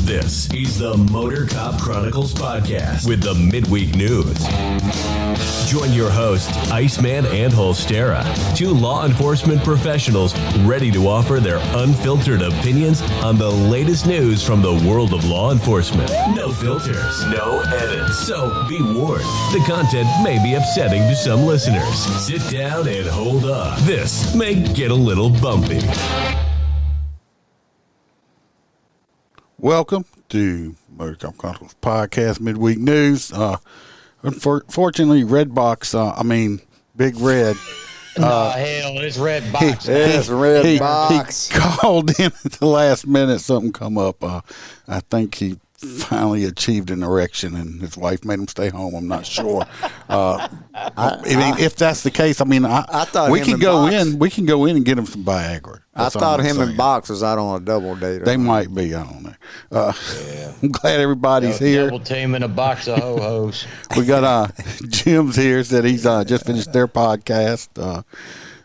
This is the Motor Cop Chronicles podcast with the midweek news. Join your hosts, Iceman and Holstera, two law enforcement professionals ready to offer their unfiltered opinions on the latest news from the world of law enforcement. No filters, no edits. So be warned, the content may be upsetting to some listeners. Sit down and hold up. This may get a little bumpy. Welcome to Motor Cop Chronicles podcast midweek news. Unfortunately, Big Red. Hell, it's Red Box. It's Red Box. He called in at the last minute. Something come up. I think he finally achieved an erection, and his wife made him stay home. I'm not sure. If that's the case, I thought we can go in. We can go in and get him some Viagra. I thought him and Box was out on a double date. They might be. I don't know. I'm glad everybody's here. Double team in a box of ho-hos. We got Jim's here. Said he's just finished their podcast.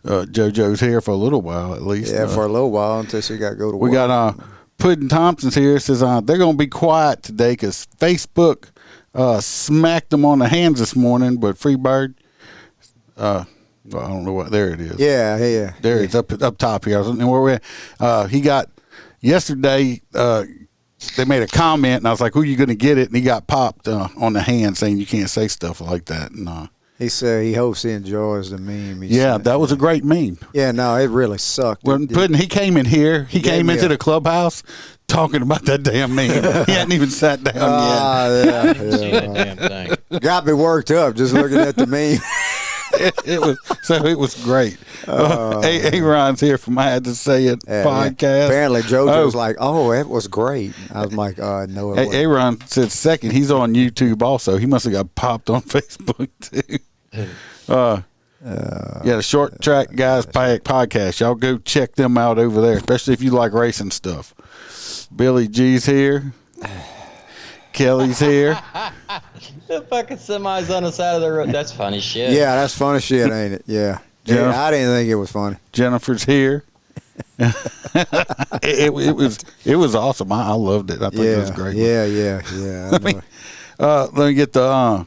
JoJo's here for a little while at least. Yeah, for a little while until she got to go to work. We got Puddin' Thompson's here. Says they're going to be quiet today because Facebook smacked them on the hands this morning. But Freebird, I don't know what. There it is. Yeah. There it's up top here. I don't know where we're at. He got yesterday. They made a comment, and I was like, "Who are you going to get it?" And he got popped on the hand, saying you can't say stuff like that. And he said he hopes he enjoys the meme. That was a great meme. Yeah, no, it really sucked. When Puddin', he came in here. He came into the clubhouse talking about that damn meme. He hadn't even sat down yet. Damn thing. Got me worked up just looking at the meme. It was great. Aaron's here from I Had to Say It podcast. Yeah. Apparently, JoJo was like, "Oh, it was great." I was like, "No, it wasn't." Aaron said second. He's on YouTube also. He must have got popped on Facebook too. The Short Track Guys podcast. Y'all go check them out over there, especially if you like racing stuff. Billy G's here. Kelly's here. The fucking semi's on the side of the road. That's funny shit. Yeah, that's funny shit, ain't it? Yeah. I didn't think it was funny. Jennifer's here. it was awesome. I loved it. I think it was great. Yeah. Let me get the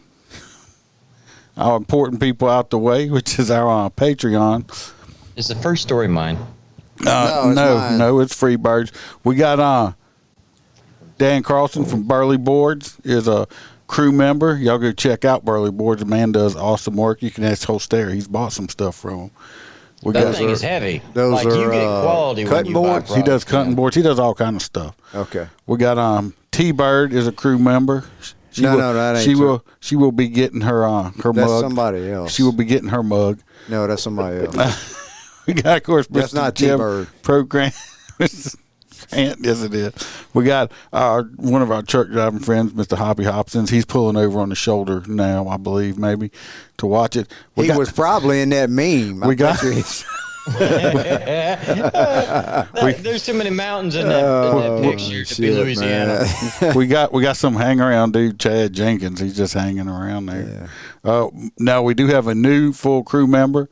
our important people out the way, which is our Patreon. Is the first story mine? No, it's Freebirds. We got Dan Carlson from Burley Boards is a crew member. Y'all go check out Burley Boards. The man does awesome work. You can ask Holstera. He's bought some stuff from him. That thing is heavy. Those you are get quality cutting when you boards. buy He does cutting boards. He does all kind of stuff. Okay. We got T-Bird is a crew member. That ain't true. She will be getting her mug. That's somebody else. She will be getting her mug. No, that's somebody else. We got, of course, That's Mr. not Jim T-Bird. Program. Yes, it is. We got one of our truck driving friends, Mr. Hoppy Hobsons. He's pulling over on the shoulder now, I believe, maybe, to watch it. He was probably in that meme. There's too many mountains in that picture to be Louisiana. we got some hang around dude, Chad Jenkins. He's just hanging around there. Yeah. Now we do have a new full crew member,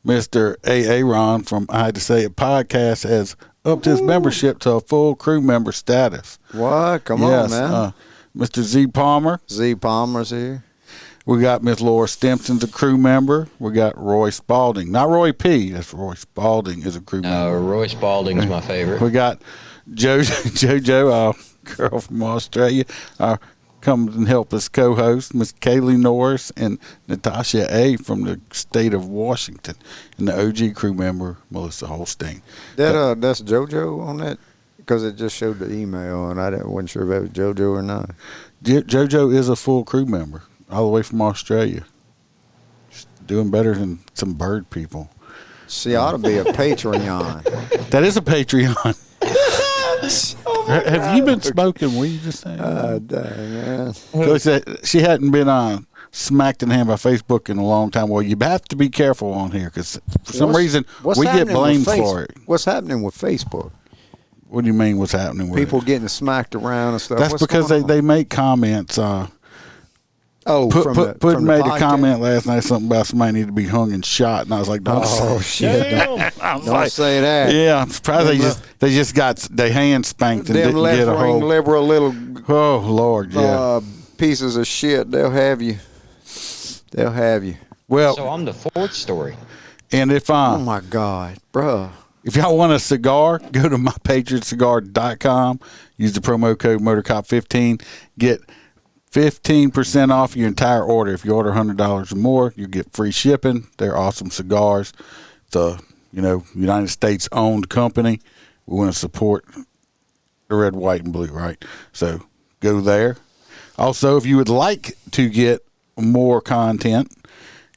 Mr. Aaron from I Had to Say It podcast has upped his membership to a full crew member status. What? Come on, man. Mr. Z Palmer. Z Palmer's here. We got Miss Laura Stimpson's a crew member. We got Roy Spalding. Not Roy P. That's Roy Spalding is a crew member. Roy Spalding's my favorite. We got JoJo, our girl from Australia, comes and help us co-host, Miss Kaylee Norris and Natasha A. from the state of Washington, and the OG crew member, Melissa Holstein. That's JoJo on that? Because it just showed the email, and I wasn't sure if it was JoJo or not. JoJo is a full crew member, all the way from Australia. She's doing better than some bird people. She ought to be a Patreon. That is a Patreon. Have you been smoking weed just saying? Dang, man. She hadn't been smacked in the hand by Facebook in a long time. Well, you have to be careful on here because for some reason we get blamed for it. What's happening with Facebook? What do you mean what's happening with people getting smacked around and stuff? That's because they make comments Oh, Put from made a podcast? comment last night something about somebody need to be hung and shot, and I was like, don't Oh say shit! Don't say that. Yeah, I'm surprised they just got their hands spanked and Them didn't left get a wing whole. liberal little Oh Lord, yeah. pieces of shit. They'll have you. They'll have you. Well, So I'm the fourth story. and if Oh my God, bruh. If y'all want a cigar, go to mypatriotcigar.com. Use the promo code MotorCop15. Get 15% off your entire order. If you order $100 or more, you get free shipping. They're awesome cigars. It's a United States owned company. We want to support the red, white, and blue, right? So go there. Also, if you would like to get more content,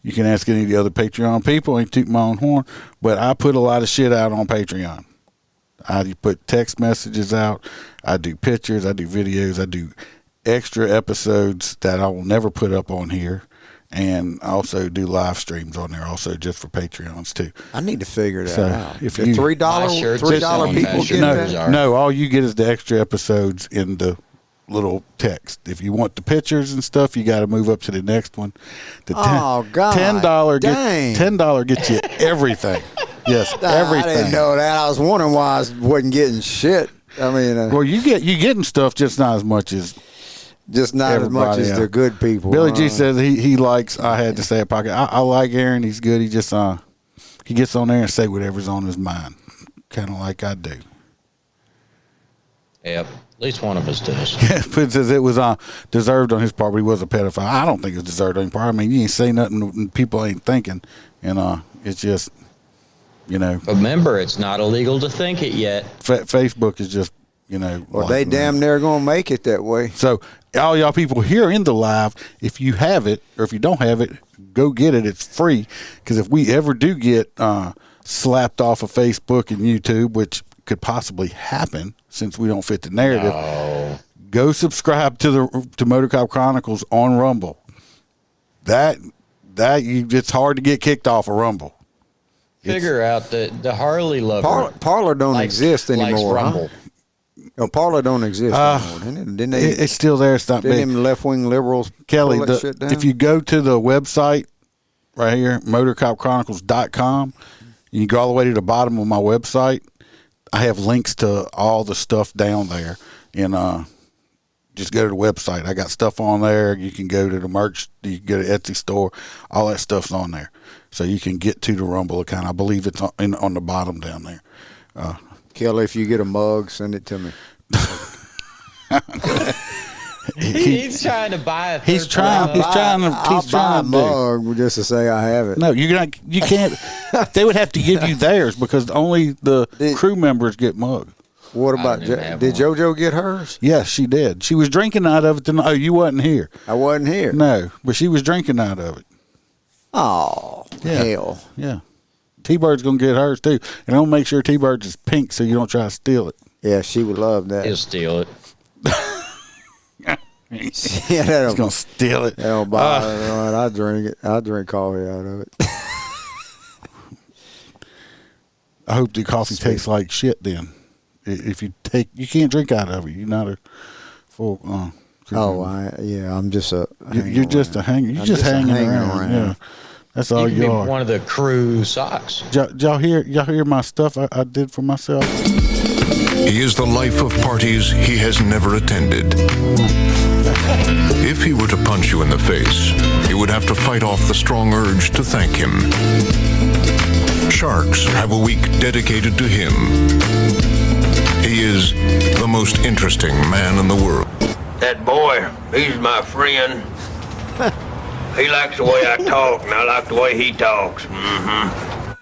you can ask any of the other Patreon people. I ain't toot my own horn, but I put a lot of shit out on Patreon. I put text messages out. I do pictures. I do videos. I do extra episodes that I will never put up on here. And I also do live streams on there also just for Patreons too. I need to figure that So, out. if The you- $3 My shirts $3 are people selling get fast. that. No, all you get is the extra episodes in the little text. If you want the pictures and stuff, you got to move up to the next one. The Oh, God. $10 Dang. $10 gets you everything. Yes, everything. I didn't know that. I was wondering why I wasn't getting shit. I mean, Well, you getting stuff, just not as much as just not as much everybody as the else. good people. Billy G says he likes. I had to say a pocket. I like Aaron. He's good. He just he gets on there and say whatever's on his mind, kind of like I do. Yep. At least one of us does. But it says it was deserved on his part, but he was a pedophile. I don't think it's deserved on his part. I mean, you ain't say nothing, and people ain't thinking, and it's just, But remember, it's not illegal to think it yet. Facebook is just, Well, like, they damn near gonna make it that way. So all y'all people here in the live, if you have it or if you don't have it, go get it. It's free. Because if we ever do get slapped off of Facebook and YouTube, which could possibly happen since we don't fit the narrative, go subscribe to Motor Cop Chronicles on Rumble. It's hard to get kicked off of Rumble. Figure out that the Harley lover Parlor don't likes- exist likes anymore. Huh? Rumble. No, Parlor don't exist anymore. Didn't they? It's still there. It's not Didn't big. them left wing liberals Kelly, pull that shit down? if you go to the website right here, motorcopchronicles.com, you go all the way to the bottom of my website. I have links to all the stuff down there. And just go to the website. I got stuff on there. You can go to the merch. You can go to Etsy store. All that stuff's on there. So you can get to the Rumble account. I believe it's on the bottom down there. Kelly, if you get a mug, send it to me. He's trying to buy a He's third-party trying. mug. He's trying I'll to buy a do. mug just to say I have it. No, you can't. They would have to give you theirs because only the crew members get mugged. What about didn't have did one. JoJo get hers? Yes, she did. She was drinking out of it. Oh, you wasn't here. I wasn't here. No, but she was drinking out of it. Oh, Yeah. hell. Yeah. T-Bird's going to get hers too. And I'll make sure T-Bird's is pink so you don't try to steal it. Yeah, she would love that. He'll steal it. Yeah, He's that'll, going to steal it. that'll buy it. All right, I drink it. I drink coffee out of it. I hope the coffee tastes like shit then. If you can't drink out of it. You're not a full. I'm just a. You're just a hanger. You're I'm just just a hanging hanger around. around. Yeah. That's all You can you be are. one of the crew socks. Y'all hear my stuff I did for myself? He is the life of parties he has never attended. If he were to punch you in the face, you would have to fight off the strong urge to thank him. Sharks have a week dedicated to him. He is the most interesting man in the world. That boy, he's my friend. He likes the way I talk, and I like the way he talks. Mm-hmm.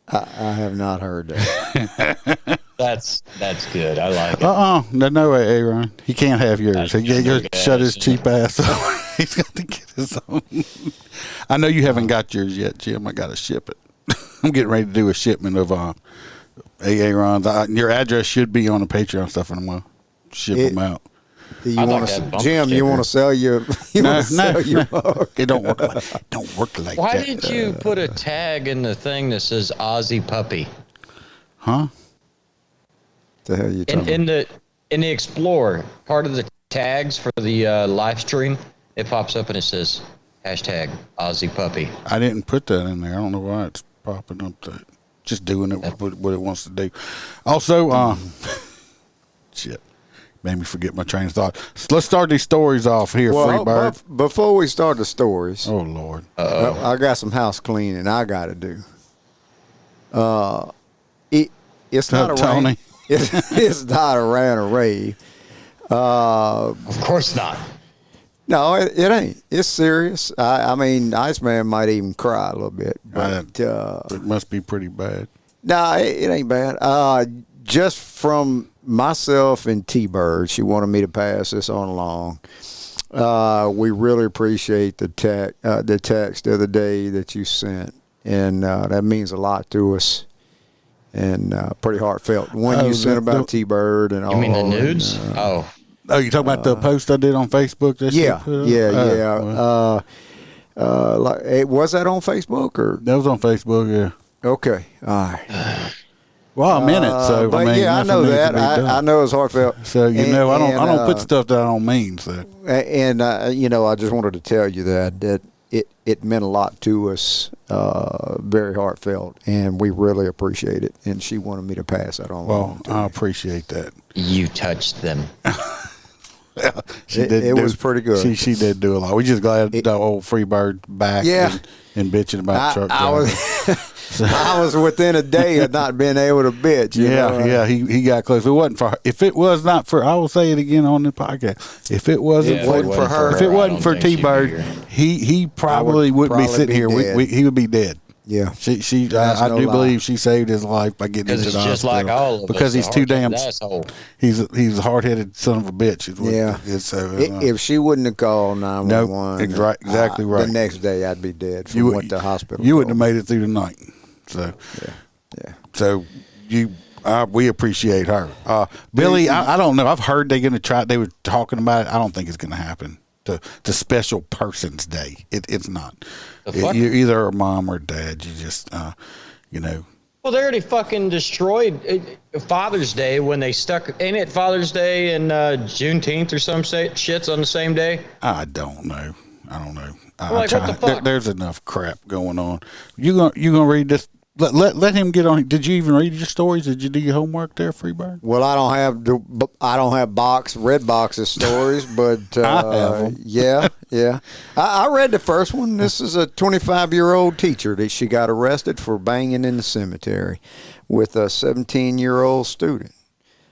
I have not heard that. That's good. I like it. No way, Aaron. He can't have yours. That's He your just shut his ass. cheap ass up. He's got to get his own. I know you haven't got yours yet, Jim. I got to ship it. I'm getting ready to do a shipment of Aaron's. Your address should be on the Patreon stuff, and I'm going to ship them out. Do you I'd want like that to, bumper Jim? You sticker. want to sell your? You want to sell your mug? It don't work like Why that. did you put a tag in the thing that says Aussie Puppy? Huh? The hell you talking? In the Explorer, part of the tags for the live stream, it pops up and it says hashtag Aussie puppy. I didn't put that in there. I don't know why it's popping up. Just doing it what it wants to do. Also, shit, made me forget my train of thought. So let's start these stories off here, Freebird. Before we start the stories, Oh Lord, I got some house cleaning I got to do. It's not a Tony. rant. It's not a rant or rave. Of course not. No, it ain't. It's serious. I mean, Iceman might even cry a little bit. But it must be pretty bad. no, it ain't bad. Just from myself and T-Bird, she wanted me to pass this on along. We really appreciate the text the other day that you sent, and that means a lot to us. And pretty heartfelt. One you sent about T-Bird and all. You mean the nudes? Oh, you talking about the post I did on Facebook? That Yeah, she put up? yeah. Was that on Facebook or? That was on Facebook. Yeah. Okay, all right. Well, I'm in it, so But I mean, yeah, I nothing know needs to that. be done. I know it's heartfelt. So you know, I don't put and, stuff that I don't mean. So And I just wanted to tell you that it meant a lot to us, very heartfelt, and we really appreciate it. And she wanted me to pass that on. well, I appreciate that. You touched them. It was pretty good. She did do a lot. We just glad the old Freebird back. Yeah. and bitching about truck I drivers. was I was within a day of not being able to bitch. you know? Yeah, he got close. If it was not for, I will say it again on the podcast. If it wasn't for her, if it wasn't for T-Bird, he probably wouldn't be sitting here. He would be dead. Yeah. I do believe she saved his life by getting into the hospital. Just like all of us. Because he's too damn. Asshole. He's a hard-headed son of a bitch. Is what Yeah. it is, so, If she wouldn't have called 911, Nope, exactly right. The next day I'd be dead from what the hospital. You wouldn't have made it through the night. So Yeah. So we appreciate her. Billy, I don't know. I've heard they're going to try. They were talking about it. I don't think it's going to happen. The Special Persons Day. It's not. You're either a mom or dad. You just, Well, they already fucking destroyed Father's Day when they stuck. Ain't it Father's Day and Juneteenth or some shits on the same day? I don't know. What the fuck? There's enough crap going on. You gonna read this? Let him get on. Did you even read your stories? Did you do your homework there, Freebird? Well, I don't have red boxes stories, but I have 'em. yeah. I read the first one. This is a 25-year-old teacher that she got arrested for banging in the cemetery with a 17-year-old student.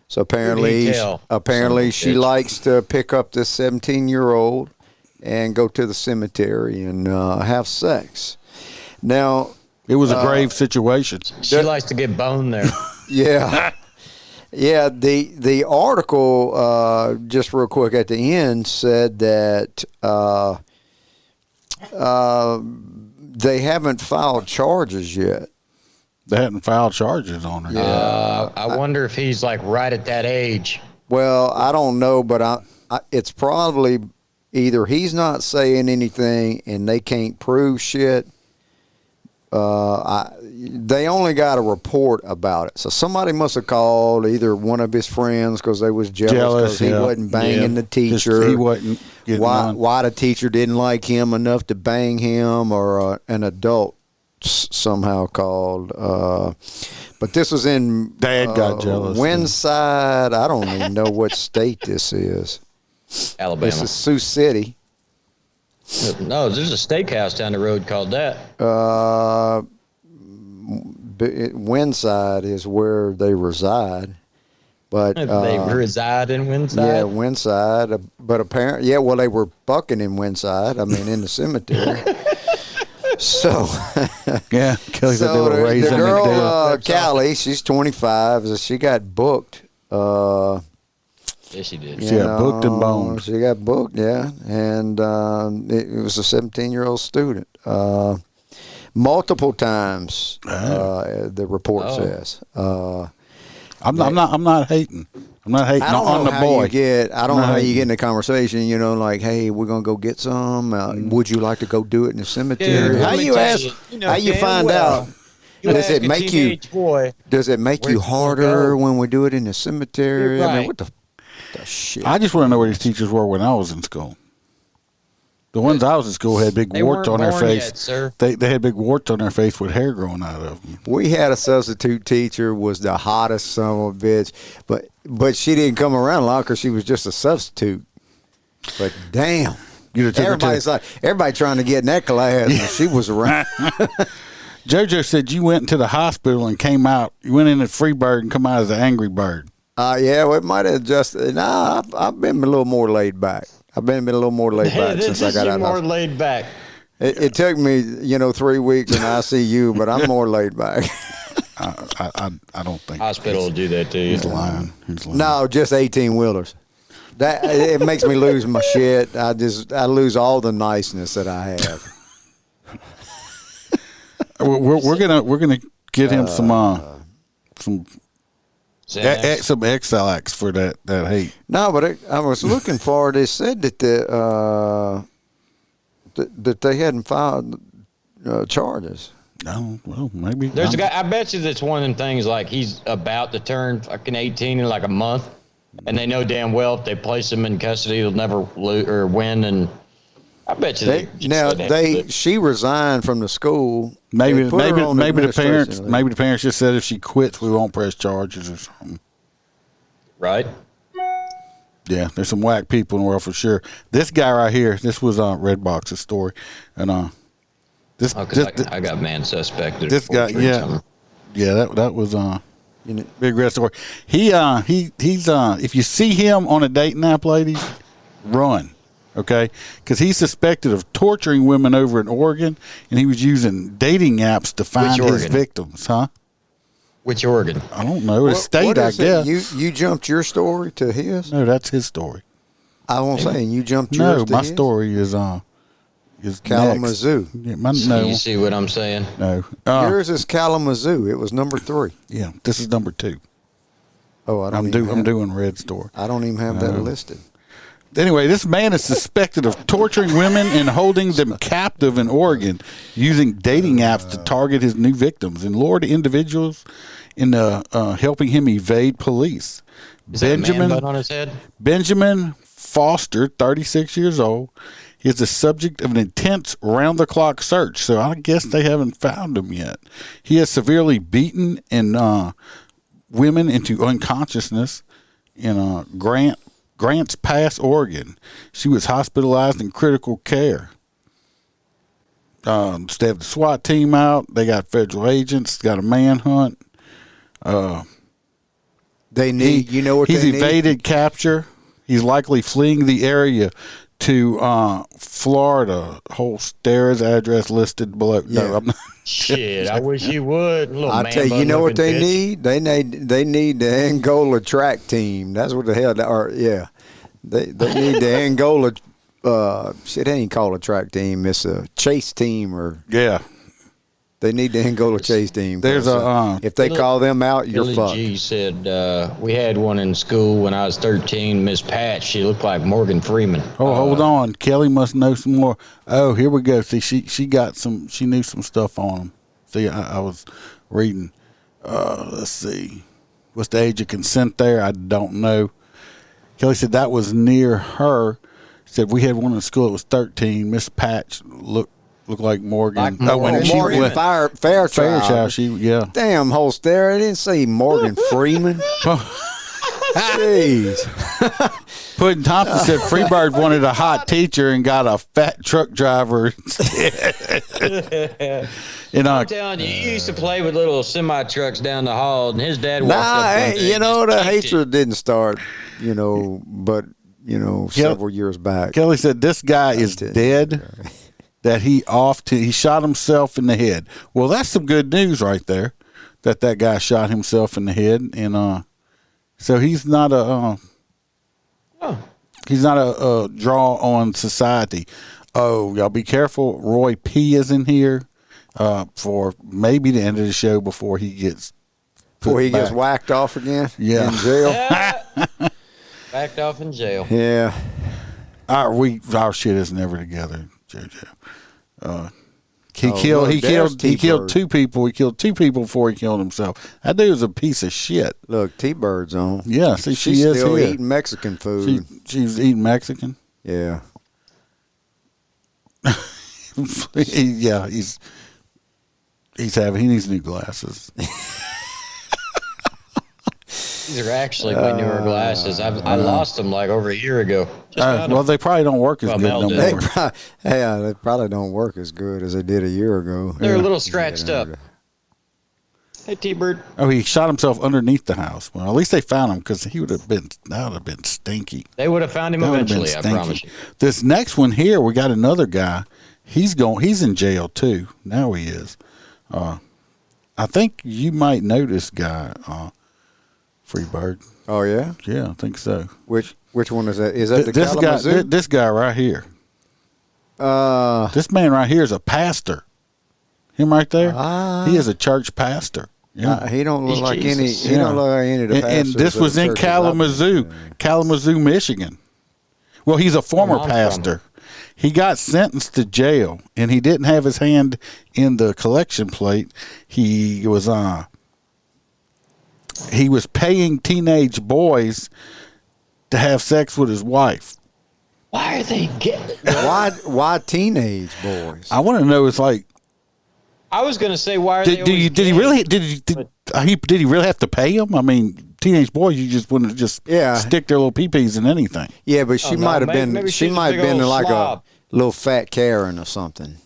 So apparently she likes to pick up this 17-year-old and go to the cemetery and have sex. Now. It was a grave situation. She likes to get boned there. Yeah. Yeah, the article, just real quick at the end, said that they haven't filed charges yet. They hadn't filed charges on her. I wonder if he's like right at that age. Well, I don't know, but it's probably either he's not saying anything and they can't prove shit. They only got a report about it, so somebody must have called either one of his friends because they was jealous because he wasn't banging the teacher. He wasn't getting on. Why the teacher didn't like him enough to bang him, or an adult somehow called. But this was in Dad got jealous. Windside. I don't even know what state this is. Alabama. This is Sioux City. No, there's a steakhouse down the road called that. Windside is where they reside, but They reside in Windside. yeah, Windside. But apparently, they were bucking in Windside. I mean, in the cemetery. So, Yeah, Kelly said they were the raising girl, Callie, she's 25. So she got booked. Yes, she did. She got booked and boned. She got booked, yeah. And it was a 17-year-old student. Multiple times, the report says. I'm not hating. I'm not hating on the boy. I don't know how you get in a conversation, like, hey, we're going to go get some. Would you like to go do it in the cemetery? Yeah, how you ask? How you find out? Does it make you harder when we do it in the cemetery? Right. I mean, what the shit? I just want to know where these teachers were when I was in school. The ones I was in school had big They warts on weren't their born face. yet, sir. They had big warts on their face with hair growing out of them. We had a substitute teacher, was the hottest son of a bitch, but she didn't come around a lot because she was just a substitute. But damn, everybody trying to get in that class, and she was around. JoJo said you went into the hospital and came out. You went in as Free Bird and come out as an Angry Bird. Yeah, well, it might have just. Nah, I've been a little more laid back. I've been a little more laid back since I got out. More laid back. It took me, 3 weeks in ICU, but I'm more laid back. I don't think Hospital will do that to you. He's lying. No, just 18-wheelers. That it makes me lose my shit. I lose all the niceness that I have. We're gonna get him some X-Lax for that hate. No, but I was looking for it. They said that that they hadn't filed charges. No, well, maybe. There's a guy. I bet you that's one of them things. Like he's about to turn fucking 18 in like a month, and they know damn well if they place him in custody, he'll never lose or win. And I bet you she resigned from the school. Maybe the parents just said if she quits, we won't press charges or something. Right. Yeah, there's some whack people in the world for sure. This guy right here, this was Redbox's story, and I got man suspected. This guy, that was Big Red story. He's if you see him on a dating app, ladies, run. Okay, because he's suspected of torturing women over in Oregon, and he was using dating apps to find his victims. Huh? Which Oregon? I don't know. It's state, I guess. You jumped your story to his? No, that's his story. I won't say. You jumped yours to my his? story is Kalamazoo. No. You see what I'm saying? No. Yours is Kalamazoo. It was number 3. Yeah, this is number 2. Oh, I'm doing Red's story. I don't even have that listed. Anyway, this man is suspected of torturing women and holding them captive in Oregon using dating apps to target his new victims and lure the individuals into helping him evade police. Is that a man bun on his head? Benjamin Foster, 36 years old, is the subject of an intense round-the-clock search, so I guess they haven't found him yet. He has severely beaten women into unconsciousness in Grants Pass, Oregon. She was hospitalized in critical care. They have the SWAT team out. They got federal agents. Got a manhunt. He's evaded capture. He's likely fleeing the area to Florida. Holstera's address listed below. Yeah. No, I'm not. Shit, I wish you would. I'll tell you, what they need? They need the Angola track team. That's what the hell they are. Yeah. They need the Angola shit, they ain't called a track team. It's a chase team they need the Angola chase team. There's if they call them out, you're Billy fucked. G said we had one in school when I was 13, Miss Pat. She looked like Morgan Freeman. Oh, hold on. Kelly must know some more. Oh, here we go. See, she knew some stuff on them. See, I was reading. Let's see. What's the age of consent there? I don't know. Kelly said that was near her. Said we had one in school. It was 13. Miss Patch looked like Morgan. Morgan Fairchild. Damn, Holster. I didn't say Morgan Freeman. Jeez. Puddin' Thompson said Freebird wanted a hot teacher and got a fat truck driver instead. I'm telling you, you used to play with little semi trucks down the hall, and his dad walked up. The hatred didn't start, but several years back. Kelly said this guy is dead. That he shot himself in the head. Well, that's some good news right there. That guy shot himself in the head, and so he's not a draw on society. Oh, y'all be careful. Roy P is in here for maybe the end of the show before he gets gets whacked off again. Yeah, in jail. Backed off in jail. Yeah, our shit is never together, JoJo. He killed 2 people. He killed 2 people before he killed himself. That dude was a piece of shit. Look, T-Bird's on. Yeah, see, she's still eating Mexican food. She was eating Mexican. Yeah. Yeah, he needs new glasses. These are actually my newer glasses. I lost them like over a year ago. Just found 'em. Well, they probably don't work as Well, good Mel no did. more. They probably don't work as good as they did a year ago. They're a little scratched up. Hey, T-Bird. Oh, he shot himself underneath the house. Well, at least they found him because that would have been stinky. They would have found him That would have been eventually, I promise you. This next one here, we got another guy. He's in jail too. Now he is. I think you might know this guy, Freebird. Oh yeah. Yeah, I think so. Which one is that? Is that the This guy, Kalamazoo? this guy right here. This man right here is a pastor. Him right there. He is a church pastor. Yeah. He don't look like any. Jesus. He don't look like any of the And pastors this of was the in churches I've been to. Kalamazoo, Michigan. Well, he's a former I'm from. pastor. He got sentenced to jail, and he didn't have his hand in the collection plate. He was paying teenage boys to have sex with his wife. Why are they getting? Why teenage boys? I want to know. It's like, I was gonna say, why are they? did he really have to pay him? I mean, teenage boys, you just wouldn't just Yeah. stick their little pee-pees in anything. Yeah, but she Oh, no, might have maybe- been. maybe She she's a might have big been old like slob. a little fat Karen or something.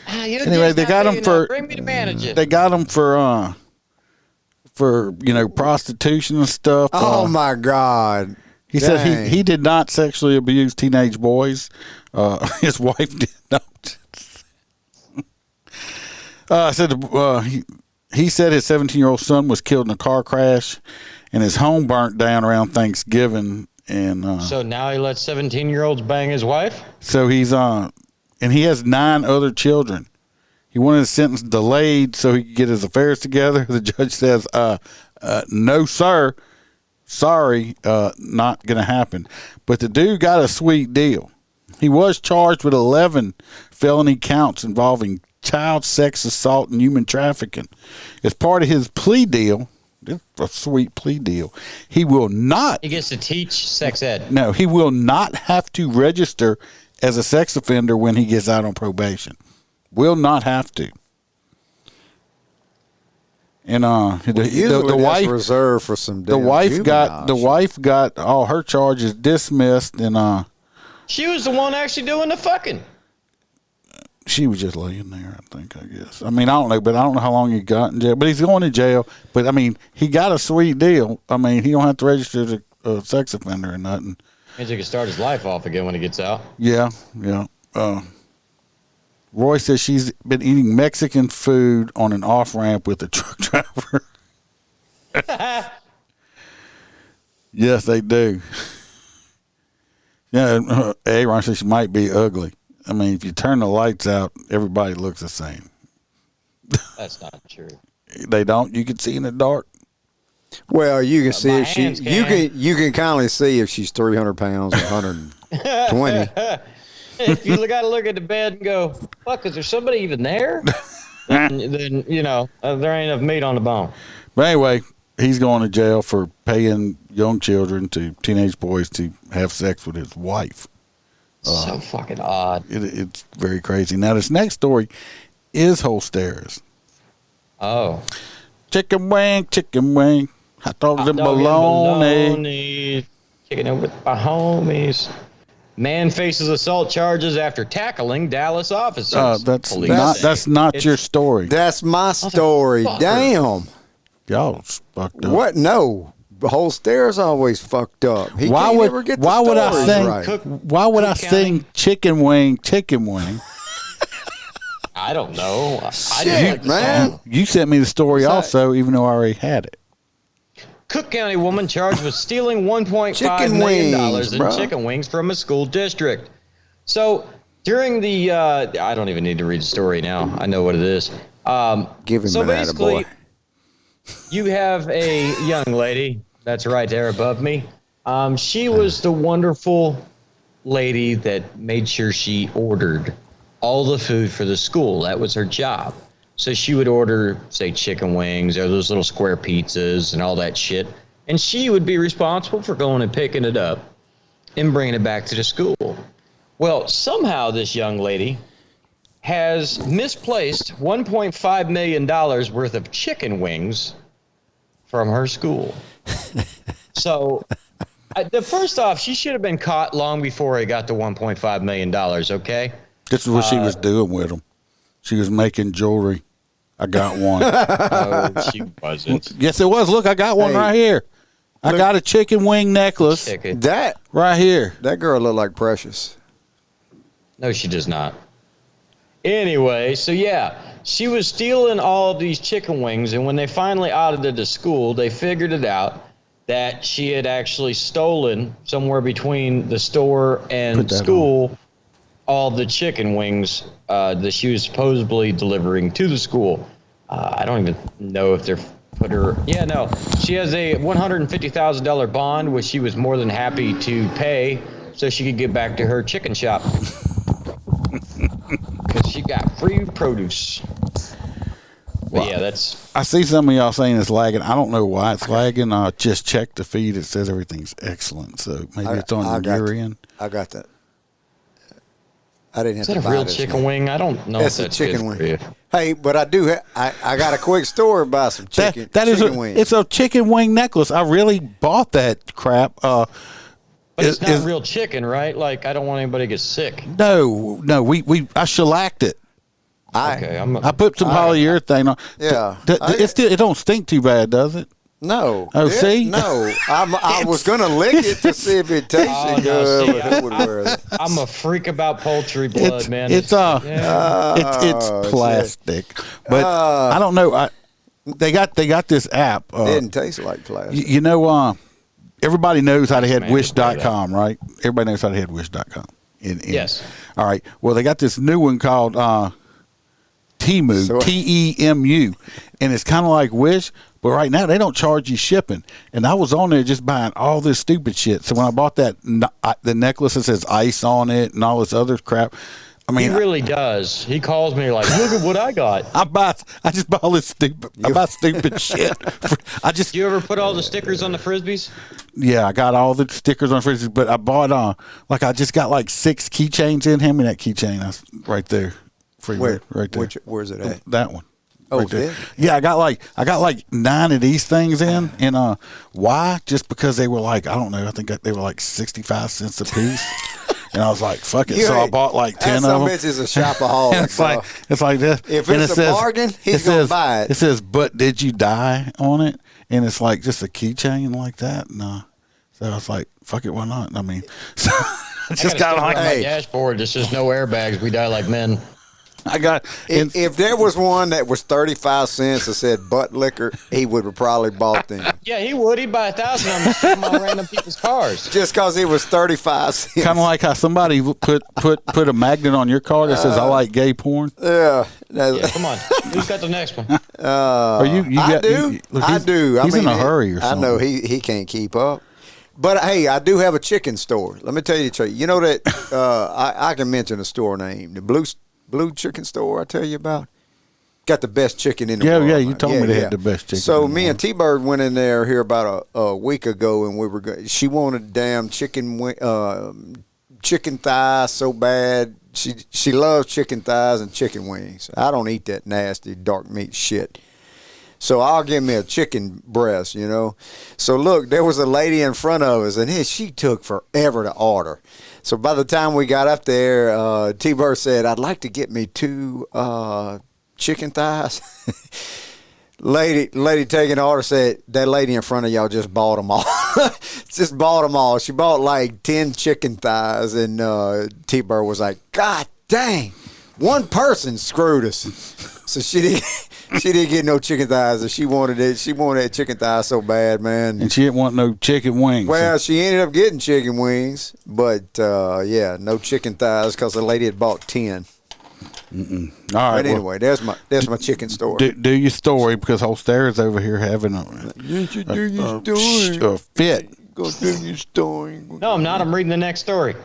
Anyway, they got him for Bring me the manager. they got him for prostitution and stuff. Oh my God! He said Dang. he did not sexually abuse teenage boys. His wife did not. He said his 17-year-old son was killed in a car crash, and his home burnt down around Thanksgiving. And So now he lets 17-year-olds bang his wife? so he's and he has 9 other children. He wanted his sentence delayed so he could get his affairs together. The judge says, "No, sir. Sorry, not going to happen." But the dude got a sweet deal. He was charged with 11 felony counts involving child sex assault and human trafficking. As part of his plea deal, it's a sweet plea deal, he will not. He gets to teach sex ed. No, he will not have to register as a sex offender when he gets out on probation. Will not have to. And Usually the that's wife reserved for some. the damn wife juveniles. got all her charges dismissed, and She was the one actually doing the fucking. she was just laying there, I guess. I mean, I don't know, but I don't know how long he got in jail. But he's going to jail. But I mean, he got a sweet deal. I mean, he don't have to register as a sex offender or nothing. Means he can start his life off again when he gets out. Yeah. Roy says she's been eating Mexican food on an off ramp with a truck driver. Yes, they do. Yeah, Aaron says she might be ugly. I mean, if you turn the lights out, everybody looks the same. That's not true. They don't. You can see in the dark. Well, you can see my if she. hands You can kind of see if she's 300 pounds or 120. If you got to look at the bed and go, fuck, is there somebody even there? then there ain't enough meat on the bone. But anyway, he's going to jail for paying young children to teenage boys to have sex with his wife. So fucking odd. It's very crazy. Now, this next story is Holsteras. Oh. Chicken wing, hot dogs and Dog and bologna. bologna. Kicking it with my homies. Man faces assault charges after tackling Dallas officers. That's Police not say. that's not It's- your story. That's my story. Motherfucker. Damn. Y'all fucked up. What? No. The whole stairs always fucked up. He Why can't would ever get the why would I stories sing? right. Why would I Cook County. sing chicken wing? I don't know. I Shit, didn't like the man. song. You sent me the story What's that? also, even though I already had it. Cook County woman charged with stealing $1.5 Chicken million wings, in bro. chicken wings from a school district. So during the, I don't even need to read the story now. I know what it is. Give him so an basically, attaboy. you have a young lady that's right there above me. She was the wonderful lady that made sure she ordered all the food for the school. That was her job. So she would order, say, chicken wings or those little square pizzas and all that shit. And she would be responsible for going and picking it up and bringing it back to the school. Well, somehow this young lady has misplaced $1.5 million worth of chicken wings from her school. So, the first off, she should have been caught long before it got to $1.5 million, okay? This is what she was doing with them. She was making jewelry. I got one. No, she wasn't. Yes, it was. Look, I got one right here. I got a chicken wing necklace Chicken. That right here. girl looked like Precious. No, she does not. Anyway, so yeah, she was stealing all of these chicken wings, and when they finally audited the school, they figured it out that she had actually stolen somewhere between the store and school all the chicken wings that she was supposedly delivering to the school. I don't even know if they're put her. Yeah, no, she has a $150,000 bond, which she was more than happy to pay so she could get back to her chicken shop. Because she got free produce. But yeah, that's. I see some of y'all saying it's lagging. I don't know why it's lagging. Just check the feed. It says everything's excellent. So maybe it's on your end. I got that. I didn't have Is to that a buy real this chicken one. wing? I don't know It's if a that's chicken good for wing. you. Hey, but I do. I got a quick story about some chicken. That is chicken wings. it's a chicken wing necklace. I really bought that crap. But it's not real chicken, right? Like, I don't want anybody to get sick. No, I shellacked it. Okay, I put some polyurethane on. Yeah. It don't stink too bad, does it? No. Oh, see? No. I was gonna lick it to see if it tasted Oh, no, good. see, but who would wear it? I'm a freak about poultry blood, man. It's plastic, but I don't know. They got this app. It didn't taste like plastic. You know, everybody knows how to head Man, wish.com, right? Everybody knows how to head wish.com. Yes. All right. Well, they got this new one called Temu, So- Temu, and it's kind of like Wish, but right now they don't charge you shipping. And I was on there just buying all this stupid shit. So when I bought that, the necklace that says ice on it and all this other crap, I He mean, really does. He calls me like, look at what I got. I just buy all this stupid. I buy stupid shit. Do you ever put all the stickers on the Frisbees? Yeah, I got all the stickers on fridges, but I bought I just got like 6 keychains in. Hand me that keychain. That's right there. For you, Where? right there. Where's it at? That one. Oh, right there. it? Yeah, I got like 9 of these things in, and why? Just because they were like, I don't know, I think they were like 65 cents a piece. And I was like, fuck it. So I bought like 10 of them. That bitch is a shopaholic. it's like this. If And it's it a says- bargain, he's it gonna says- buy it. It says, but did you die on it? And it's like just a keychain like that. No. So I was like, fuck it, why not? I mean, so I just got like, my Hey. dashboard. This is no airbags. We die like men. I got, If there was one that was 35 cents that said butt liquor, he would have probably bought them. Yeah, he would. He'd buy 1,000 of them and stick them on random people's cars. Just because it was 35 cents. kind of like how somebody put a magnet on your car that says, I like gay porn. Yeah. Yeah, come on. Who's got the next one? Or you I got, do. look, I do. He's in a hurry or I something. know he can't keep up. But hey, I do have a chicken store. Let me tell you, Trey. You know that I can mention a store name, the Blue Chicken Store. I tell you about. Got the best chicken in the world. Yeah, you man. told me they had the best chicken So in the me world. and T-Bird went in there here about a week ago, and we were. She wanted damn chicken thigh so bad. She loves chicken thighs and chicken wings. I don't eat that nasty dark meat shit. So I'll give me a chicken breast, you know. So look, there was a lady in front of us, and she took forever to order. So by the time we got up there, T-Bird said, "I'd like to get me 2 chicken thighs." Lady taking the order said, "That lady in front of y'all just bought them all." Just bought them all. She bought like 10 chicken thighs, and T-Bird was like, "God dang, one person screwed us." So she didn't get no chicken thighs, and she wanted it. She wanted that chicken thigh so bad, man. And she didn't want no chicken wings. Well, she ended up getting chicken wings, but yeah, no chicken thighs because the lady had bought 10. all right. But anyway, that's my chicken story. Do your story because Holstera's over here having a fit. Go do your story. No, I'm not. I'm reading the next story.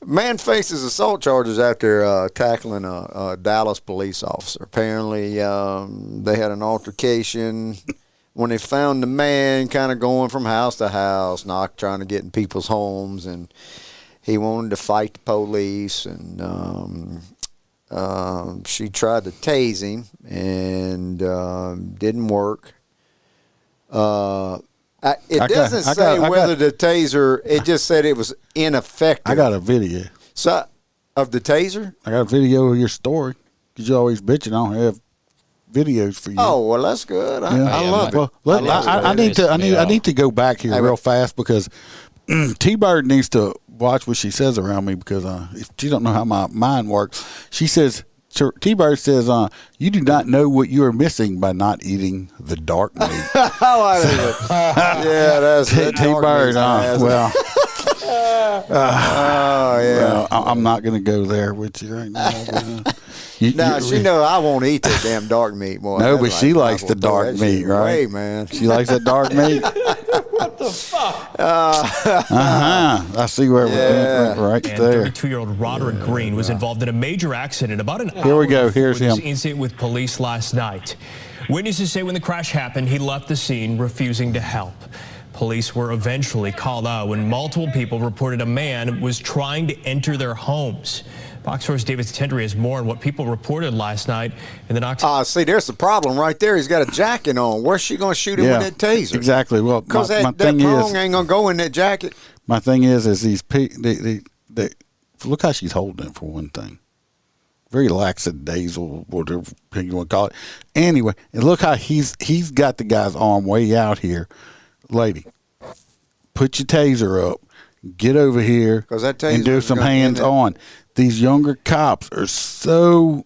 Man faces assault charges after tackling a Dallas police officer. Apparently, they had an altercation when they found the man kind of going from house to house, trying to get in people's homes, and he wanted to fight the police, and she tried to tase him, and didn't work. It doesn't say whether the taser. It just said it was ineffective. I got a video. So, of the taser? I got a video of your story. Because you always bitching. I don't have videos for you. Oh, well, that's good. I love it. Well, I need to go back here real fast because T-Bird needs to watch what she says around me because if she don't know how my mind works, she says. T-Bird says, you do not know what you are missing by not eating the dark meat. Yeah, that's T-Bird. Well, yeah. well, I'm not going to go there with you right now. She know I won't eat that damn dark meat, boy. No, but she likes the dark meat, right? Hey, man. She likes that dark meat. What the fuck? I see where we're right And there. 32-year-old Roderick Green was involved in a major accident about an hour Here we go. Here's before this him. incident with police last night. Witnesses say when the crash happened, he left the scene refusing to help. Police were eventually called out when multiple people reported a man was trying to enter their homes. Fox 4's David Tendry has more on what people reported last night in the Knox. See, there's the problem right there. He's got a jacket on. Where's she going to shoot him with that taser? Exactly. Well, Because my that thing prong is, ain't going to go in that jacket. my thing is these they look how she's holding it for one thing. Very lackadaisical, whatever you want to call it. Anyway, and look how he's got the guy's arm way out here. Lady, put your taser up, get over here, 'Cause that and do taser's some gonna hands end it. on. These younger cops are so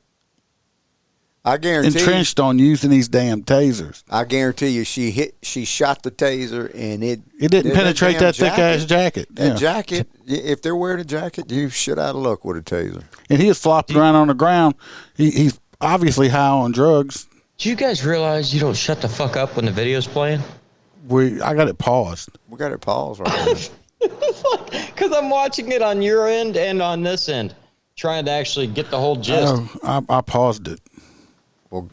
I guarantee entrenched on using these damn tasers. I guarantee you, she shot the taser, and it didn't penetrate damn that thick ass jacket. That Yeah. jacket, if they're wearing a jacket, you shit out of luck with a taser. And he was flopping around on the ground. He's obviously high on drugs. Do you guys realize you don't shut the fuck up when the video's playing? I got it paused. We got it paused right now. Because I'm watching it on your end and on this end, trying to actually get the whole gist. I paused it. Well,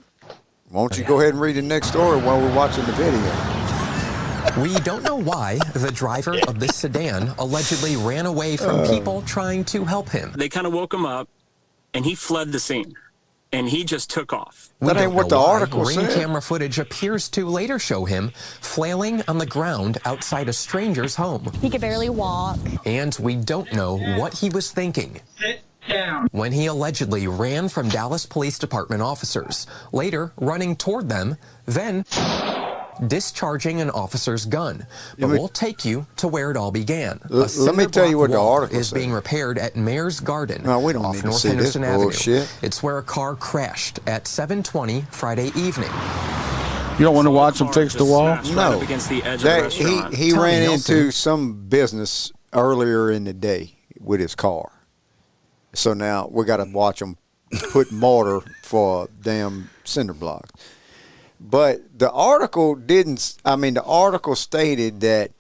won't you go ahead and read the next story while we're watching the video? We don't know why the driver of this sedan allegedly ran away from people trying to help him. They kind of woke him up, and he fled the scene, and he just took off. We That ain't don't what know the why. article Ring said. camera footage appears to later show him flailing on the ground outside a stranger's home. He could barely walk. And we don't know what he was thinking when he allegedly ran from Dallas Police Department officers, later running toward them, then discharging an officer's gun. But we'll take you to where it all began. Let me tell you what the article is said. being repaired at Mayor's Garden No, we don't off need to North see this Henderson Avenue. bullshit. It's where a car crashed at 7:20 Friday evening. You don't want to watch him fix the wall? Right up against the edge of the That, restaurant. he Tommy ran Nelson. into some business earlier in the day with his car. So now we got to watch him put mortar for damn cinder blocks. But the article the article stated that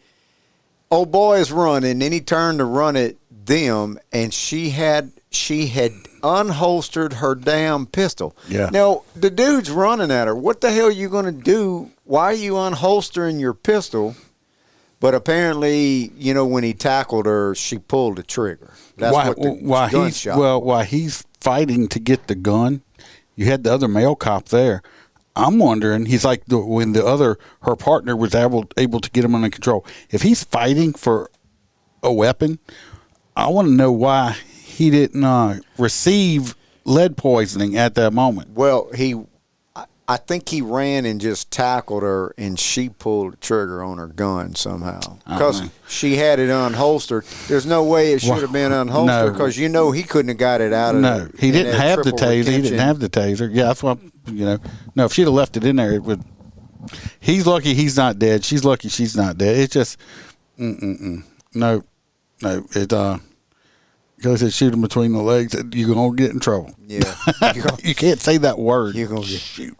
old boy is running, then he turned to run at them, and she had unholstered her damn pistol. Yeah. Now, the dude's running at her. What the hell are you going to do? Why are you unholstering your pistol? But apparently, when he tackled her, she pulled the trigger. That's what the gunshot. While he's fighting to get the gun, you had the other male cop there. I'm wondering, he's like when her partner was able to get him under control. If he's fighting for a weapon, I want to know why he didn't receive lead poisoning at that moment. Well, I think he ran and just tackled her, and she pulled the trigger on her gun somehow. Because she had it unholstered. There's no way it should have been unholstered because he couldn't have got it out of No, he didn't have the taser. He didn't have the taser. Yeah, that's what, No, if she'd have left it in there, it would. He's lucky he's not dead. She's lucky she's not dead. It's just, No. It, goes to shoot him between the legs, you're going to get in trouble. Yeah. You can't say that word. You're going to get shoot.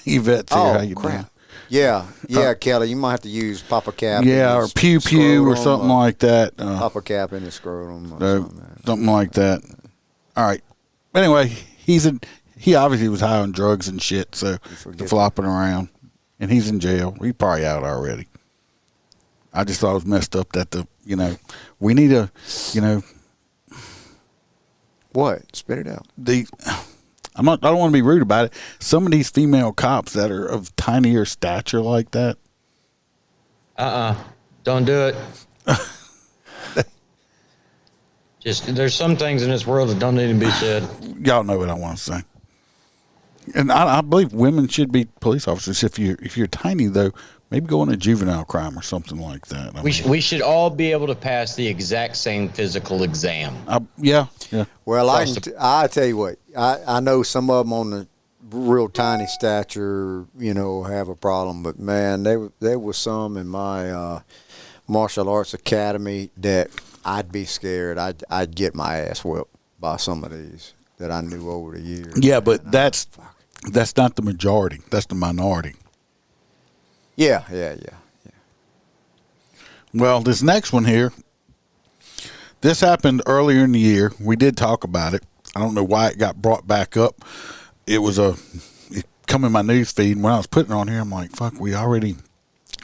Yvette's here. How you crap. doing? Yeah, Kelly, you might have to use Papa Cap. Yeah, or Pew Pew or something like that. Papa Cap in the scrotum. Or something like that. All right. Anyway, he obviously was high on drugs and shit, so flopping around. And he's in jail. He's probably out already. I just thought it was messed up that we need a, What? Spit it out. I don't want to be rude about it. Some of these female cops that are of tinier stature like that. Don't do it. Just there's some things in this world that don't need to be said. Y'all know what I want to say. And I believe women should be police officers. If you're tiny though, maybe go on a juvenile crime or something like that. We should all be able to pass the exact same physical exam. Yeah. Well, I tell you what, I know some of them on the real tiny stature, have a problem. But man, there was some in my martial arts academy that I'd be scared. I'd get my ass whipped by some of these that I knew over the years. Yeah, but that's not the majority. That's the minority. Yeah. Well, this next one here, this happened earlier in the year. We did talk about it. I don't know why it got brought back up. It come in my news feed. When I was putting it on here, I'm like, fuck, we already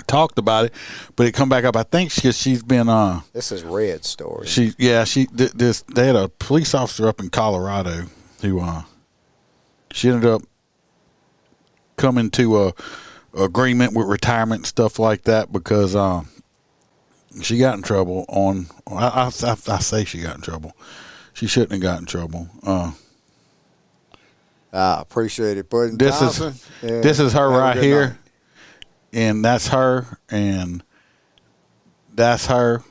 talked about it, but it come back up. I think she's been this is Red's story. They had a police officer up in Colorado who she ended up coming to a agreement with retirement and stuff like that because she got in trouble on I say she got in trouble. She shouldn't have got in trouble. I appreciate it, Bud. This is her right here. Night. And that's her, and that's her.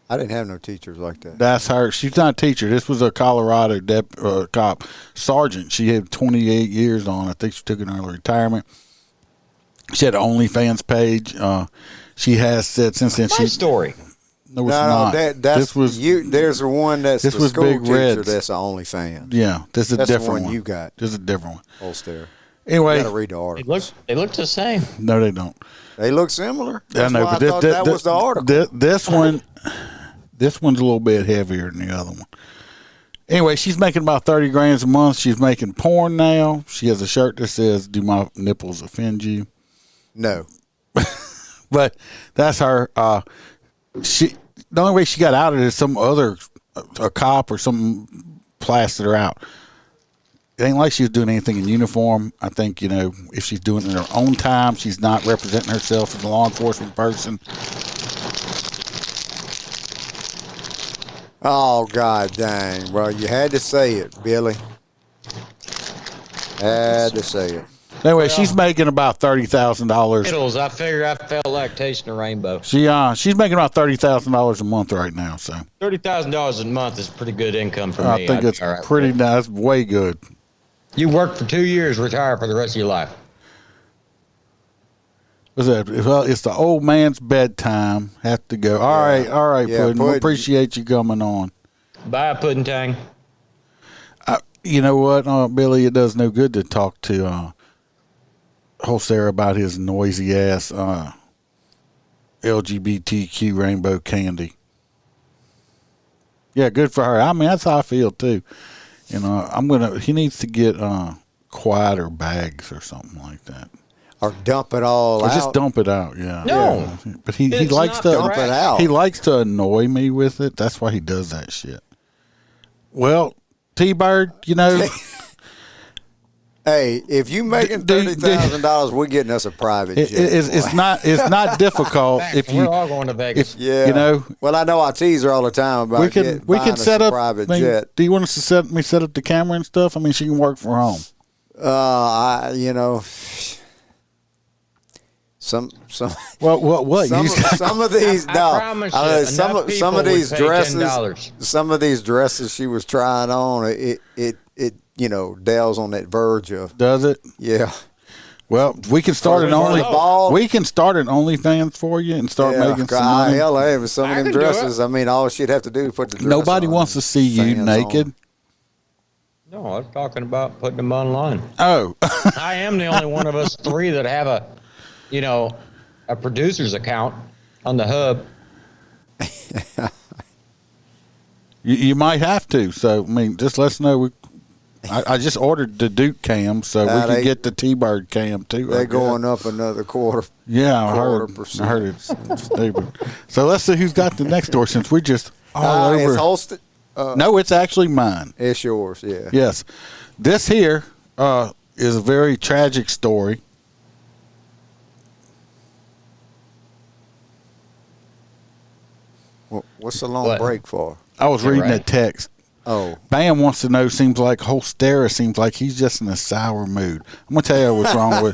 I didn't have no teachers like that. That's her. She's not a teacher. This was a Colorado cop sergeant. She had 28 years on. I think she took an early retirement. She had an OnlyFans page. She has said since then. My story. No, it's not. This was you. There's the one that's this the was school Big teacher. Reds. That's an OnlyFans. Yeah, this is a different one. You got. This is a different one. Holster. Anyway, you gotta read the article. They look the same. No, they don't. They look similar. That's I know, why but I thought that was the article. This one's a little bit heavier than the other one. Anyway, she's making about $30,000 a month. She's making porn now. She has a shirt that says, "Do my nipples offend you?" No. But that's her. The only way she got out of it is some other a cop or some plastered her out. It ain't like she was doing anything in uniform. I think, if she's doing it in her own time, she's not representing herself as a law enforcement person. Oh, God dang, bro. You had to say it, Billy. Had to say it. Anyway, she's making about $30,000. Kittles, I figure I felt like tasting a rainbow. She's making about $30,000 a month right now. So $30,000 a month is pretty good income for me. I think it's pretty nice, way good. You work for 2 years, retire for the rest of your life. What's that? Well, it's the old man's bedtime. Have to go. All right, yeah, Puddin'. We appreciate you coming on. Bye, Puddin' Tang. You know what, Billy? It does no good to talk to Holster about his noisy ass LGBTQ rainbow candy. Yeah, good for her. I mean, that's how I feel too. He needs to get quieter bags or something like that. Or dump it all out. Just dump it out, yeah. No. Yeah. But he likes to dump it out. He likes to annoy me with it. That's why he does that shit. Well, T-Bird, Hey, if you making $30,000, we're getting us a private jet. It's not difficult if you. We're all going to Vegas. Well, I know I tease her all the time about we can set up private jet. Do you want us to set up the camera and stuff? I mean, she can work from home. Some. What? Some of these. I promise you, some of these dresses. $10. Some of these dresses she was trying on. It Dale's on that verge of. Does it? Yeah. Well, we can start an OnlyFans for you and start making some money. Hell, with some of them dresses, I mean, all she'd have to do is put the dress Nobody on wants to see you naked. No, I was talking about putting them online. Oh. I am the only one of us three that have a producer's account on the hub. You might have to. So, I mean, just let us know. I just ordered the Duke cam so we can get the T-Bird cam too. They're going up another quarter. Yeah, I heard it's stupid. So let's see who's got the next story since we just all over. It's Holston. No, it's actually mine. It's yours, yeah. Yes. This here is a very tragic story. What's the long break for? I was reading that text. Oh. Bam wants to know, seems like Holstera seems like he's just in a sour mood. I'm gonna tell you what's wrong with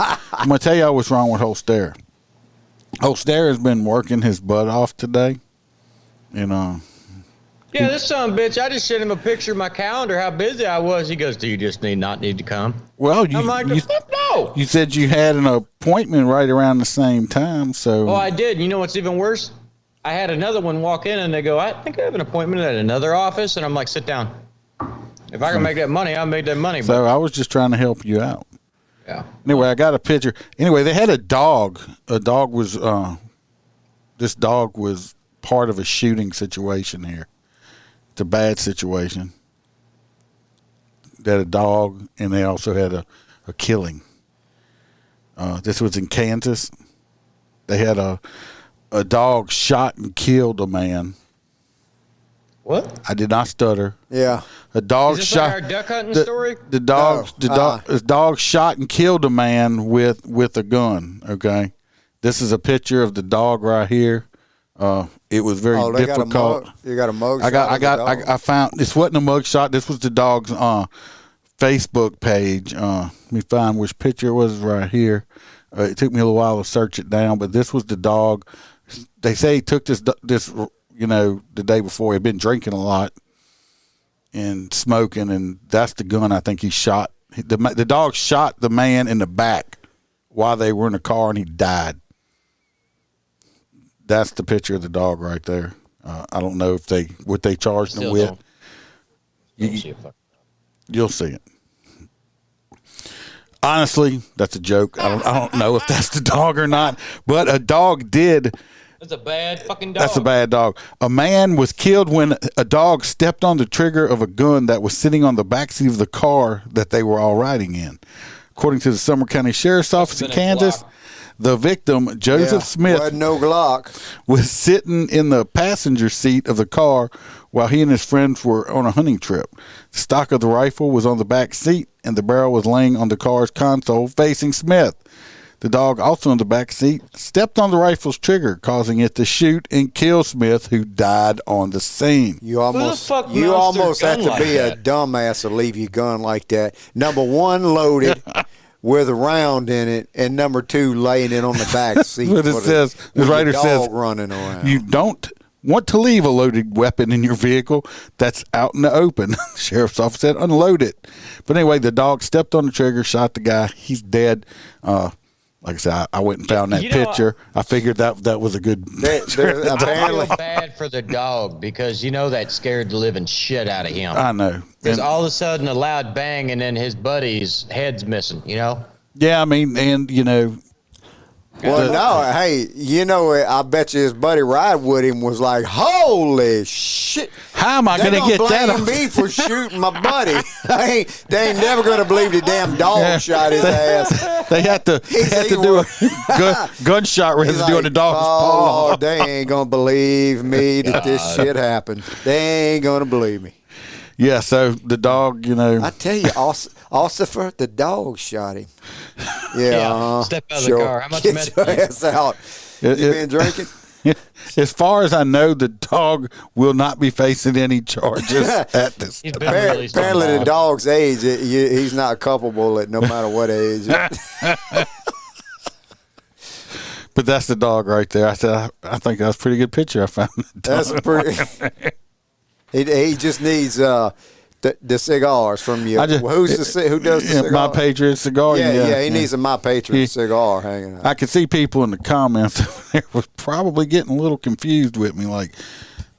Holstera. Holstera has been working his butt off today. Yeah, this son of a bitch, I just sent him a picture of my calendar, how busy I was. He goes, do you just not need to come? Well, I'm like, fuck no. You said you had an appointment right around the same time, so. Oh, I did. You know what's even worse? I had another one walk in and they go, I think I have an appointment at another office. And I'm like, sit down. If I can make that money, I'll make that money. So I was just trying to help you out. Yeah. Anyway, I got a picture. Anyway, they had a dog. This dog was part of a shooting situation here. It's a bad situation. They had a dog, and they also had a killing. This was in Kansas. They had a dog shot and killed a man. What? I did not stutter. Yeah. A dog Is this shot. like our duck hunting story? The dog shot and killed a man with a gun. Okay, this is a picture of the dog right here. It was very difficult. You got a mug I shot? I found this wasn't a mug shot. This was the dog's Facebook page. Let me find which picture it was right here. It took me a little while to search it down, but this was the dog. They say he took this the day before. He'd been drinking a lot and smoking, and that's the gun I think he shot. The dog shot the man in the back while they were in the car, and he died. That's the picture of the dog right there. I don't know if what they charged him with. You'll see it. Honestly, that's a joke. I don't know if that's the dog or not, but a dog did. That's a bad fucking dog. That's a bad dog. A man was killed when a dog stepped on the trigger of a gun that was sitting on the backseat of the car that they were all riding in. According to the Sumner County Sheriff's Office in Kansas, the victim, Joseph Smith, wasn't no Glock, was sitting in the passenger seat of the car while he and his friends were on a hunting trip. The stock of the rifle was on the back seat, and the barrel was laying on the car's console facing Smith. The dog, also in the back seat, stepped on the rifle's trigger, causing it to shoot and kill Smith, who died on the scene. You almost have to be a dumbass to leave your gun like that. Number one, loaded with a round in it, and number two, laying it on the back seat. But it says, the writer says, running around. You don't want to leave a loaded weapon in your vehicle that's out in the open. The sheriff's office said, unload it. But anyway, the dog stepped on the trigger, shot the guy. He's dead. Like I said, I went and found that picture. I figured that was a good. I feel bad for the dog because that scared the living shit out of him. I know. Because all of a sudden a loud bang and then his buddy's head's missing. Yeah, I mean, and Well, no, hey, I bet you his buddy ride with him was like, holy shit. How am I going to get that? They blame me for shooting my buddy. They ain't never going to believe the damn dog shot his ass. They had to do a gunshot rather than doing the dog's paw. Oh, they ain't going to believe me that this shit happened. They ain't going to believe me. Yeah, so the dog, I tell you, Ossifer, the dog shot him. Yeah. Step out of the car. How much Get your ass out. You been drinking? As far as I know, the dog will not be facing any charges at this. Apparently, the dog's age, he's not culpable at no matter what age. But that's the dog right there. I said, I think that's a pretty good picture I found. That's pretty. He just needs the cigars from you. Who does the cigar? My Patriot cigar. Yeah, he needs a My Patriot cigar hanging out. I could see people in the comments there was probably getting a little confused with me, like,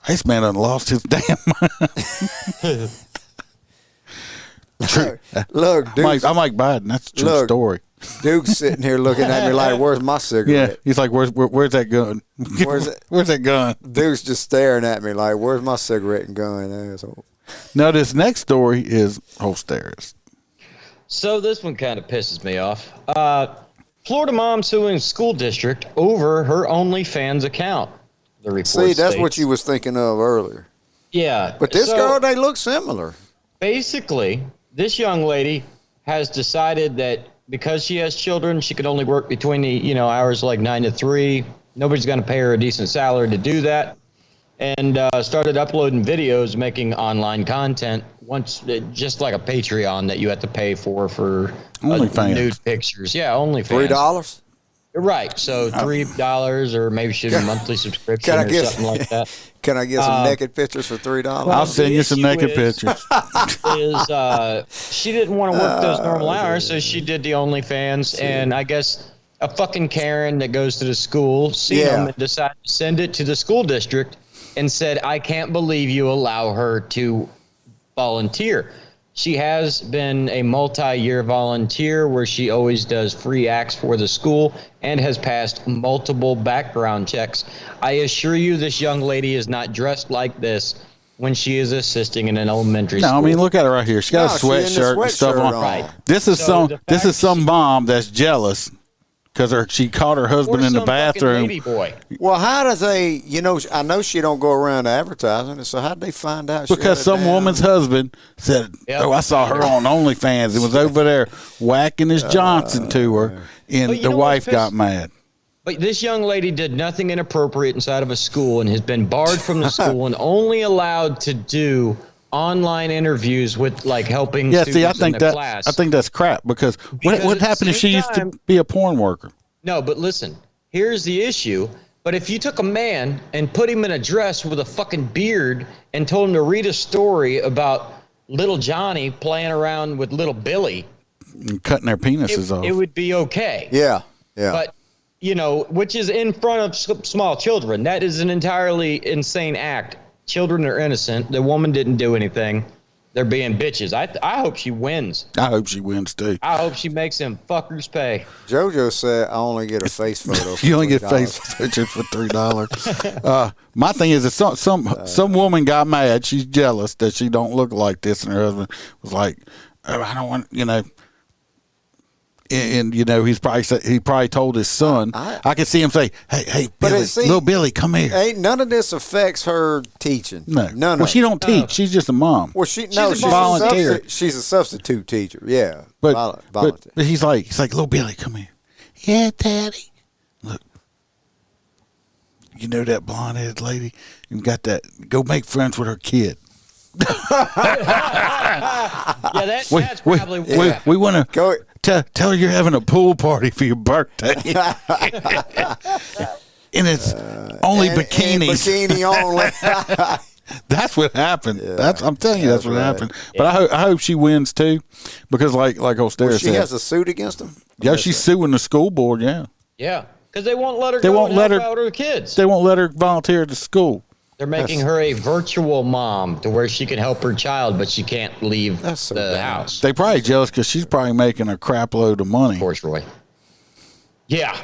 this man done lost his damn mind. Look, Duke, I'm Mike Biden. That's a true story. Duke's sitting here looking at me like, where's my cigarette? Yeah, he's like, where's that gun? Where's that gun? Duke's just staring at me like, where's my cigarette and gun, asshole? Now, this next story is Holsteris. So this one kind of pisses me off. Florida mom suing school district over her OnlyFans account. The report See, that's states. what you was thinking of earlier. Yeah. But this so girl, they look similar. Basically, this young lady has decided that because she has children, she can only work between the hours like 9 to 3. Nobody's going to pay her a decent salary to do that. And started uploading videos, making online content, just like a Patreon that you have to pay for nude pictures. Yeah, OnlyFans. $3? Right. So $3 or maybe should be a monthly subscription or something like that. Can I get some naked pictures for $3? I'll send you some naked pictures. She didn't want to work those normal hours, so she did the OnlyFans. And I guess a fucking Karen that goes to the school seen them and decided to send it to the school district and said, I can't believe you allow her to volunteer. She has been a multi-year volunteer where she always does free acts for the school and has passed multiple background checks. I assure you this young lady is not dressed like this when she is assisting in an elementary school. No, I mean, look at her right here. She got a sweatshirt and stuff on. Right. This is some mom that's jealous because she caught her husband in the bathroom. Well, how does I know she don't go around advertising it, so how did they find out? Because some woman's husband said, I saw her on OnlyFans and was over there whacking his Johnson to her, and the wife got mad. But this young lady did nothing inappropriate inside of a school and has been barred from the school and only allowed to do online interviews with helping students in the class. I think that's crap because what happened if she used to be a porn worker? No, but listen, here's the issue. But if you took a man and put him in a dress with a fucking beard and told him to read a story about little Johnny playing around with little Billy and cutting their penises off, it would be okay. Yeah. But which is in front of small children. That is an entirely insane act. Children are innocent. The woman didn't do anything. They're being bitches. I hope she wins. I hope she wins too. I hope she makes them fuckers pay. JoJo said I only get a face photo. You only get face pictures for $3. My thing is that some woman got mad. She's jealous that she don't look like this, and her husband was like, I don't want And he probably told his son. I could see him say, "Hey, Billy, little Billy, come here." Ain't none of this affects her teaching. No, none. Well, she don't teach. She's just a mom. Well, she's a volunteer. She's a substitute teacher. Yeah, but he's like, little Billy, come here. Yeah, Daddy. Look, you know that blonde-headed lady? You got that? Go make friends with her kid. That's probably we want to go. Tell her you're having a pool party for your birthday. And it's only bikinis. Bikini only. That's what happened. Yeah, I'm telling you, that's what happened. But I hope she wins too, because like Ostera said, she has a suit against him. Yeah, she's suing the school board. Yeah. Yeah, because they won't let her. They won't let her out her kids. They won't let her volunteer at the school. They're making her a virtual mom to where she can help her child, but she can't leave the house. They probably jealous because she's probably making a crap load of money. Of course, Roy. Yeah.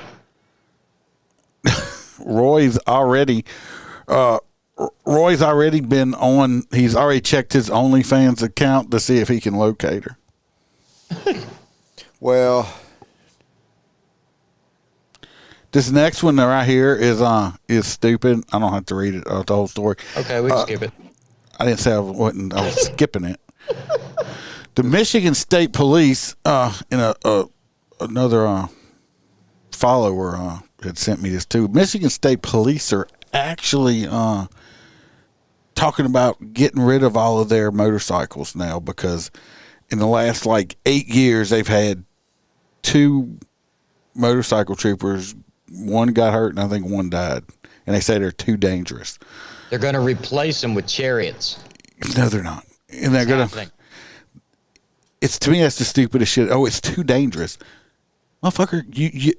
Roy's already been on. He's already checked his OnlyFans account to see if he can locate her. Well, this next one right here is stupid. I don't have to read it the whole story. Okay, we can skip it. I didn't say I wasn't. I was skipping it. The Michigan State Police, in another follower had sent me this too. Michigan State Police are actually talking about getting rid of all of their motorcycles now because in the last 8 years they've had 2 motorcycle troopers. One got hurt and I think one died. And they say they're too dangerous. They're going to replace them with chariots. No, they're not. And they're going to. It's to me that's the stupidest shit. Oh, it's too dangerous, motherfucker. You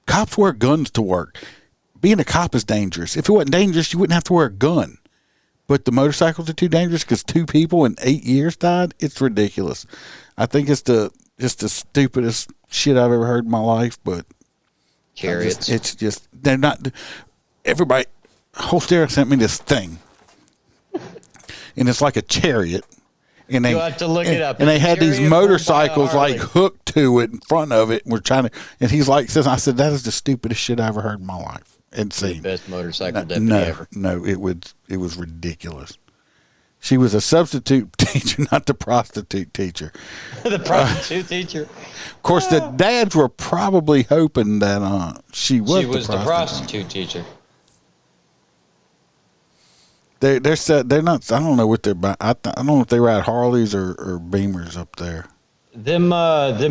cops wear guns to work. Being a cop is dangerous. If it wasn't dangerous, you wouldn't have to wear a gun. But the motorcycles are too dangerous because 2 people in 8 years died. It's ridiculous. I think it's just the stupidest shit I've ever heard in my life. But chariots. It's just they're not. Everybody. Ostera sent me this thing, and it's like a chariot. And they, You'll have to look it up. And they had these Interior pulled by a motorcycles like Harley. hooked to it in front of it. And we're trying to, and he's like, says, I said, that is the stupidest shit I ever heard in my life. And seen. Best motorcycle deputy No, ever. no, it was ridiculous. She was a substitute teacher, not the prostitute teacher. The prostitute teacher. Of course, the dads were probably hoping that she was the prostitute teacher. They're set. They're not. I don't know what they're. I don't know if they ride Harleys or Beamers up there. Them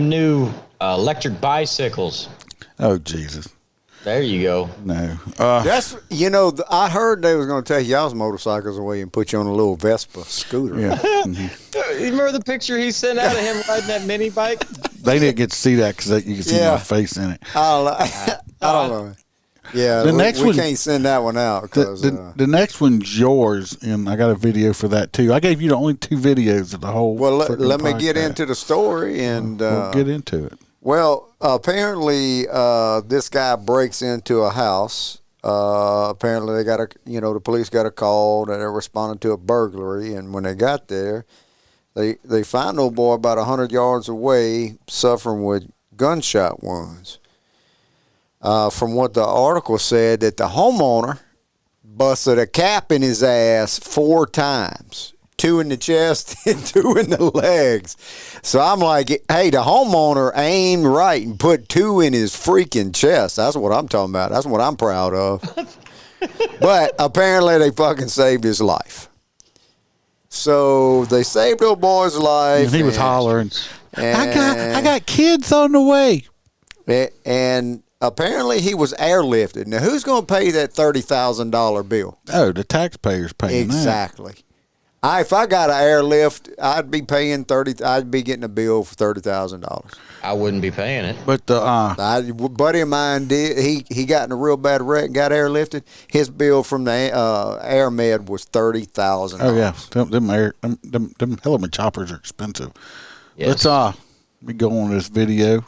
new electric bicycles. Oh Jesus! There you go. No. That's I heard they was going to take y'all's motorcycles away and put you on a little Vespa scooter. Yeah. Mm-hmm. You remember the picture he sent out of him riding that mini bike? They didn't get to see that because you can see my face in it. I don't know. Yeah, The next we one- can't send that one out because The next one's yours, and I got a video for that too. I gave you the only 2 videos of the whole. well, let freaking me get podcast. into the story and We'll get into it. well, apparently this guy breaks into a house. Apparently they got the police got a call that they're responding to a burglary, and when they got there, they find old boy about 100 yards away suffering with gunshot wounds. From what the article said, that the homeowner busted a cap in his ass 4 times, 2 in the chest and 2 in the legs. So I'm like, hey, the homeowner aimed right and put 2 in his freaking chest. That's what I'm talking about. That's what I'm proud of. But apparently they fucking saved his life. So they saved old boy's life. And he was hollering, I got kids on the way. And apparently he was airlifted. Now, who's going to pay that $30,000 bill? Oh, the taxpayers paying that. Exactly. If I got an airlift, I'd be paying I'd be getting a bill for $30,000. I wouldn't be paying it. But the A buddy of mine did. He got in a real bad wreck and got airlifted. His bill from the Air Med was $30,000. oh yeah, them Hellman choppers are expensive. Yes. Let's we go on this video,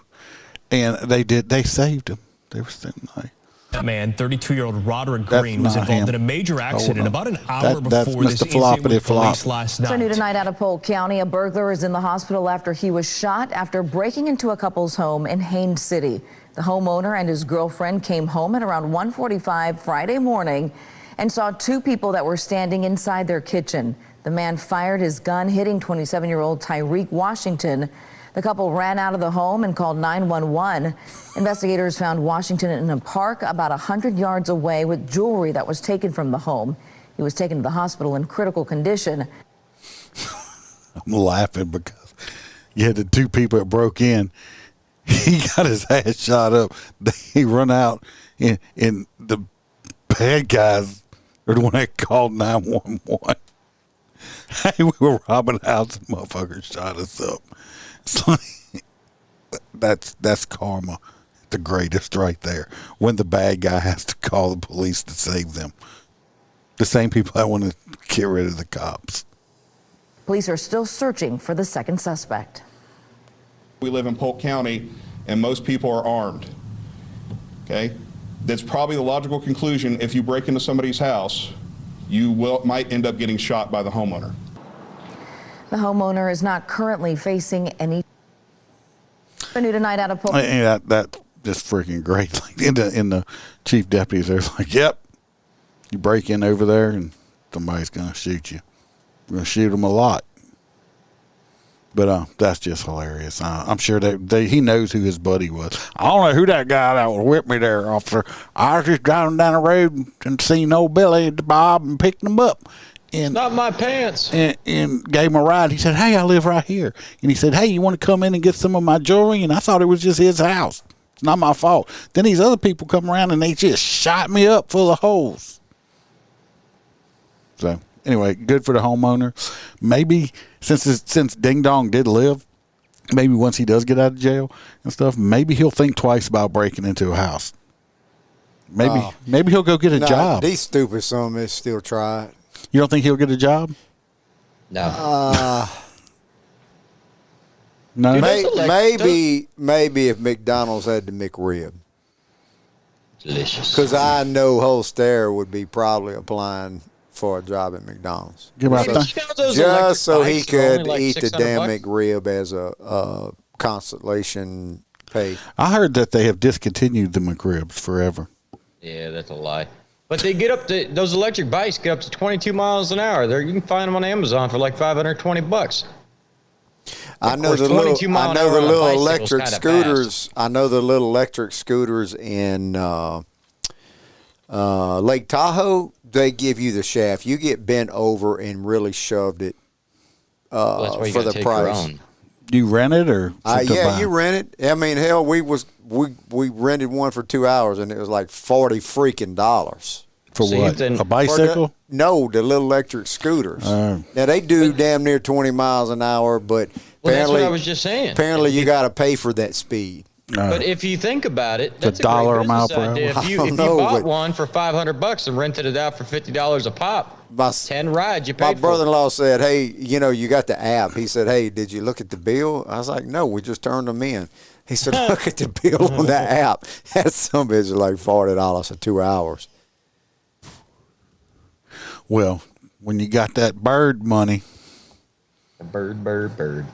and they saved him. They were sitting like. That man, 32-year-old Roderick That's Green, was not involved him. in a major accident on. about an hour That's before this Mr. incident with Floppity Flop. police last night. So new tonight out of Polk County, a burglar is in the hospital after he was shot after breaking into a couple's home in Haines City. The homeowner and his girlfriend came home at around 1:45 Friday morning and saw 2 people that were standing inside their kitchen. The man fired his gun, hitting 27-year-old Tyreek Washington. The couple ran out of the home and called 911. Investigators found Washington in a park about 100 yards away with jewelry that was taken from the home. He was taken to the hospital in critical condition. I'm laughing because you had the 2 people that broke in. He got his ass shot up. They run out, and the bad guys are the one that called 911. Hey, we were robbing a house, and motherfucker shot us up. It's like, that's karma, the greatest right there. When the bad guy has to call the police to save them. The same people that want to get rid of the cops. Police are still searching for the second suspect. We live in Polk County, and most people are armed. Okay? That's probably the logical conclusion. If you break into somebody's house, you might end up getting shot by the homeowner. The homeowner is not currently facing any. New tonight out of Polk. And that just freaking great. Like in the chief deputies, they're like, "Yep, you break in over there, and somebody's gonna shoot you. We're gonna shoot them a lot." But that's just hilarious. I'm sure that he knows who his buddy was. I don't know who that guy that was with me there, officer. I was just driving down the road and seen old Billy and Bob and picked them up. And, Not my pants. and gave him a ride. He said, "Hey, I live right here." And he said, "Hey, you want to come in and get some of my jewelry?" And I thought it was just his house. It's not my fault. Then these other people come around and they just shot me up full of holes. So anyway, good for the homeowner. Maybe since Ding Dong did live, maybe once he does get out of jail and stuff, maybe he'll think twice about breaking into a house. Maybe he'll go get a job. These stupid son of a bitch still try it. You don't think he'll get a job? No. No. Dude, Maybe if McDonald's had the McRib. Delicious. Because I know Holster would be probably applying for a job at McDonald's. Give about that. Just so he could like eat the damn $600? McRib as a consolation pay. I heard that they have discontinued the McRibs forever. Yeah, that's a lie. But they get up to those electric bikes get up to 22 miles an hour. There, you can find them on Amazon for like $520. I know the little electric scooters. I know the little electric scooters in Lake Tahoe. They give you the shaft. You get bent over and really shoved it That's why you for gotta the take your price. own. You rent it or? Yeah, you rent it. I mean, hell, we rented one for 2 hours and it was like $40 freaking dollars. For what? A bicycle? No, the little electric scooters. Now they do damn near 20 miles an hour, but That's what I was just saying. Apparently, you got to pay for that speed. But if you think about it, that's $1 a a mile great per business hour. idea. If you bought one for $500 and rented it out for $50 a pop, 10 rides you paid My for. brother-in-law said, "Hey, you got the app." He said, "Hey, did you look at the bill?" I was like, "No, we just turned them in." He said, "Look at the bill on that app. That's some bitch is like $40 for 2 hours." Well, when you got that bird money. Bird. Bird.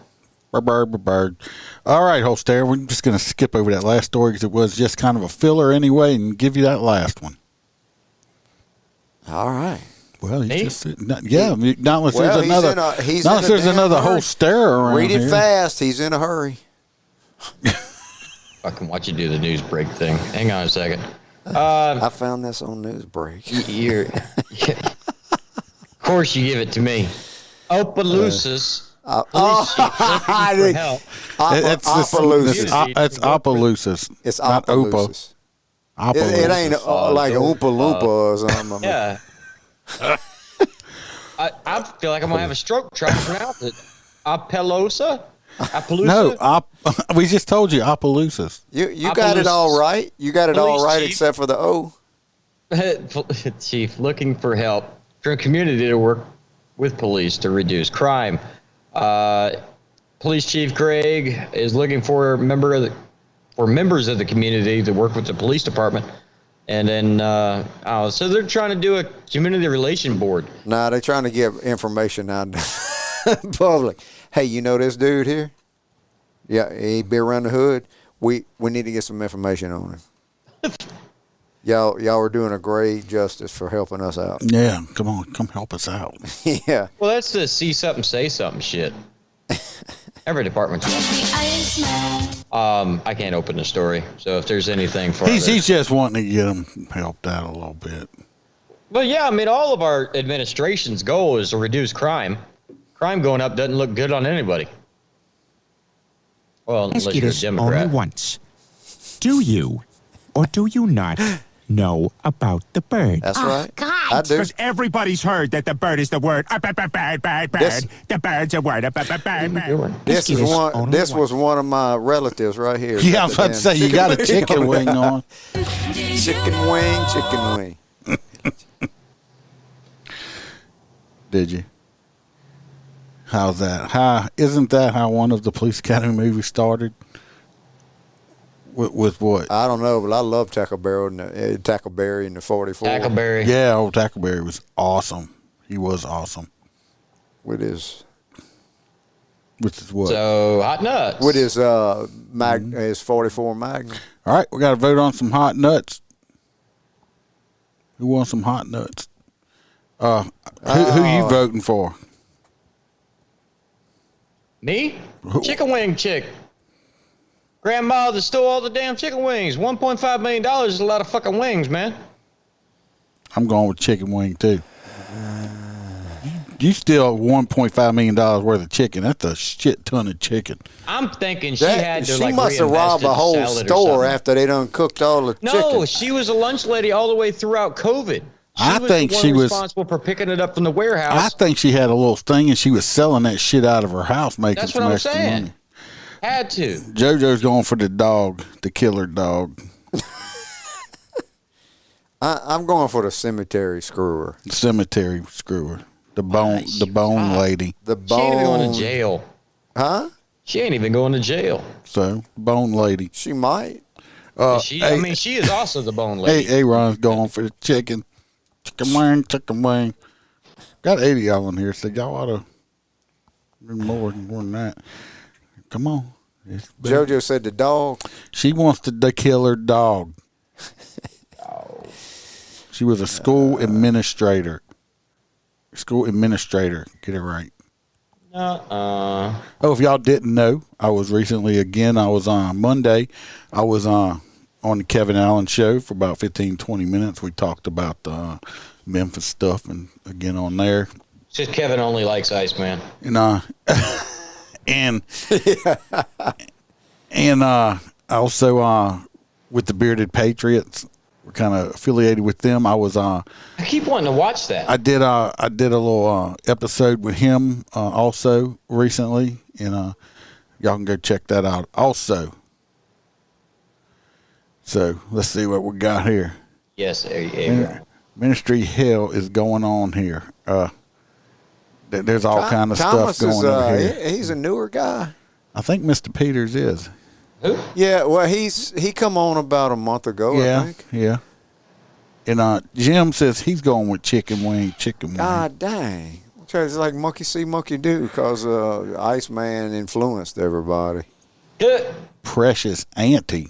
All right, Holster, we're just going to skip over that last story because it was just kind of a filler anyway and give you that last one. All right. Well, not unless there's another. He's not unless there's another Holster around Read it here. fast. He's in a hurry. I can watch you do the news break thing. Hang on a second. I found this on Newsbreak. Of course, you give it to me. Opelousas. Police chief looking for help. It's Opelousas. It's not Opelousas. It ain't like Oompa Loompa or something. Yeah. I feel like I'm going to have a stroke trying to pronounce it. Opelosa? No, we just told you Opelousas. You got it all right. You got it all right except for the O. Chief looking for help from community to work with police to reduce crime. Police Chief Greg is looking for members of the community to work with the police department. And then, so they're trying to do a community relation board. Nah, they're trying to give information out in public. Hey, you know this dude here? Yeah, he be around the hood. We need to get some information on him. Y'all are doing a great justice for helping us out. Yeah, come on, come help us out. Yeah. Well, that's the see something, say something shit. Every department's I can't open the story, so if there's anything for he's just wanting to get them helped out a little bit. Well, yeah, I mean, all of our administration's goal is to reduce crime. Crime going up doesn't look good on anybody. Well, unless Ask you you're a this Democrat. only once. Do you or do you not know about the bird? That's right. God. I do. Because everybody's heard that the bird is the word. Bird. The bird's a word. Bird. This was one of my relatives right here. Yeah, I was about to say, you got a chicken wing on. Chicken wing. Did you? How's that? Isn't that how one of the Police Academy movies started? With what? I don't know, but I love Tackleberry in the 44. Tackleberry. Yeah, old Tackleberry was awesome. He was awesome. With his what? So, Hot Nuts. With his his 44 Magnum. All right, we got to vote on some hot nuts. Who wants some hot nuts? Who you voting for? Me? Chicken wing chick. Grandma that stole all the damn chicken wings. $1.5 million is a lot of fucking wings, man. I'm going with chicken wing, too. You steal $1.5 million worth of chicken. That's a shit ton of chicken. I'm thinking she had to, She must have robbed a whole store after they done cooked all the chicken. No, she was a lunch lady all the way throughout COVID. I think she was responsible for picking it up from the warehouse. I think she had a little thing and she was selling that shit out of her house, making That's some what I'm extra saying. money. Had to. JoJo's going for the dog, the killer dog. I'm going for the cemetery screwer. Cemetery screwer. The bone lady. The bone. She ain't even going to jail. Huh? She ain't even going to jail. So, bone lady. She might. She is also the bone lady. Hey, Ron's going for the chicken. Chicken wing. Got 80 of y'all in here, so y'all ought to do more than that. Come on. JoJo said the dog. She wants to kill her dog. She was a school administrator. School administrator. Get it right. Oh, if y'all didn't know, I was on Monday. I was on the Kevin Allen show for about 15, 20 minutes. We talked about the Memphis stuff and again on there. It's just Kevin only likes Iceman. And also with the Bearded Patriots, we're kind of affiliated with them. I keep wanting to watch that. I did a little episode with him also recently, and y'all can go check that out also. So let's see what we got here. Yes, there you go. Ministry hell is going on here. There's all kind of Thomas stuff going on here. He's a newer guy. I think Mr. Peters is. Who? Yeah, well, he come on about a month ago, I think. Yeah. And Jim says he's going with chicken wing. God dang. It's like monkey see, monkey do, because Iceman influenced everybody. Precious Auntie.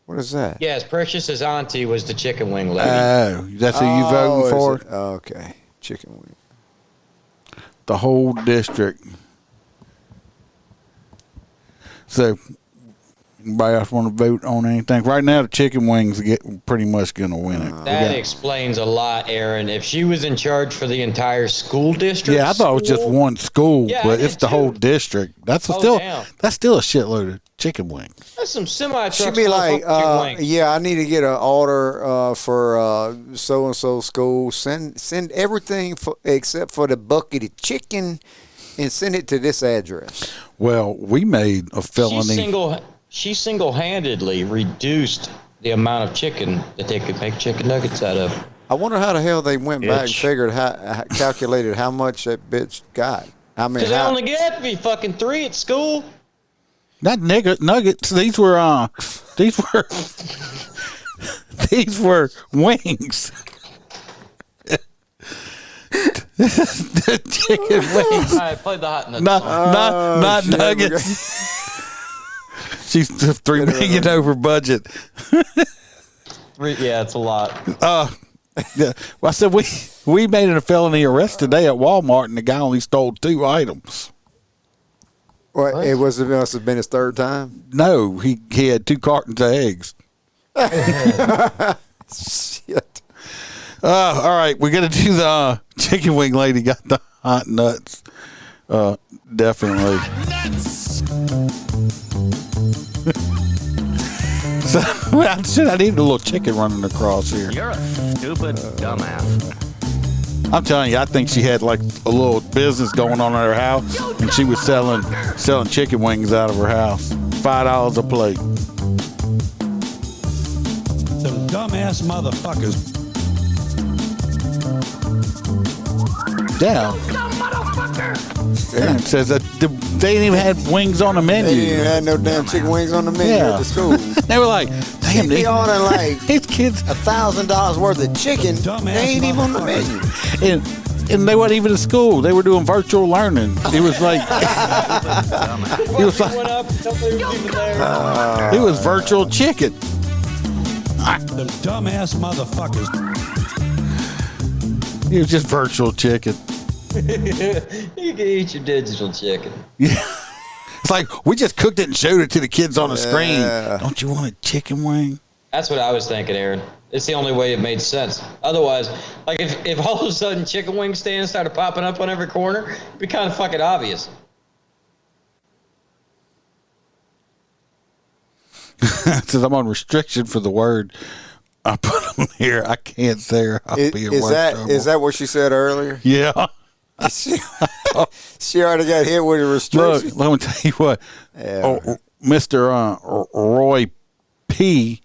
What is that? Yes, Precious's auntie was the chicken wing lady. Oh, that's who you voting for? Okay, chicken wing. The whole district. So, anybody else want to vote on anything? Right now, the chicken wings pretty much going to win it. That explains a lot, Aaron. If she was in charge for the entire school district. Yeah, I thought it was just one school, Yeah, but I it's did the too. whole district. That's still a shitload of chicken wings. That's some semi-trucks. She'd be like, chicken wings. yeah, I need to get an order for so-and-so school. Send everything except for the bucket of chicken and send it to this address. Well, we made a felony. She single-handedly reduced the amount of chicken that they could make chicken nuggets out of. I wonder how the hell they went back and figured calculated how much that bitch got. I mean, Because they only get to be fucking 3 at school. Not nuggets. These were these were wings. The chicken wings. All right, play the hot nuts. Not nuggets. She's $3 million over budget. Yeah, it's a lot. Yeah. Well, I said we made a felony arrest today at Walmart, and the guy only stole 2 items. What? It must have been his third time? No, he had 2 cartons of eggs. Shit. All right, we're going to do the chicken wing lady got the hot nuts. Definitely. So, I need a little chicken running across here. You're a stupid dumbass. I'm telling you, I think she had like a little business going on at her house, and she was selling chicken wings out of her house. $5 a plate. Some dumbass motherfuckers. Down. Yeah, it says that they didn't even have wings on the menu. They didn't have no damn chicken wings on the menu at the school. They were like, damn, they ordering like these kids $1,000 worth of chicken. They ain't even on the menu. And they weren't even at school. They were doing virtual learning. It was like it was virtual chicken. The dumbass motherfuckers. It was just virtual chicken. You can eat your digital chicken. Yeah. It's like we just cooked it and showed it to the kids on the screen. Don't you want a chicken wing? That's what I was thinking, Aaron. It's the only way it made sense. Otherwise, like if all of a sudden chicken wing stands started popping up on every corner, it'd be kind of fucking obvious. Since I'm on restriction for the word I put on here, I can't say her. Is that what she said earlier? Yeah. She already got hit with a restriction. Look, let me tell you what. Mr. Roy P.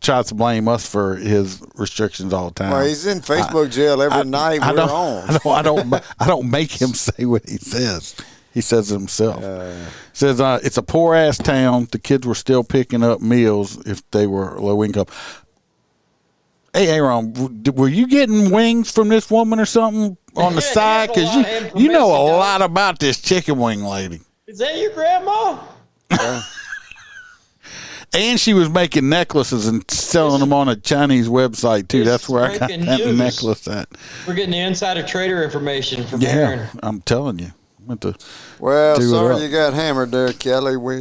tries to blame us for his restrictions all the time. Well, he's in Facebook jail every night we're on. I don't make him say what he says. He says it himself. Says it's a poor ass town. The kids were still picking up meals if they were low income. Hey, Aaron, were you getting wings from this woman or something on the side? Because you know a lot about this chicken wing lady. Is that your grandma? And she was making necklaces and selling them on a Chinese website, too. That's where I got that necklace at. We're getting the insider trader information from Aaron. I'm telling you. Well, sorry you got hammered there, Kelly. We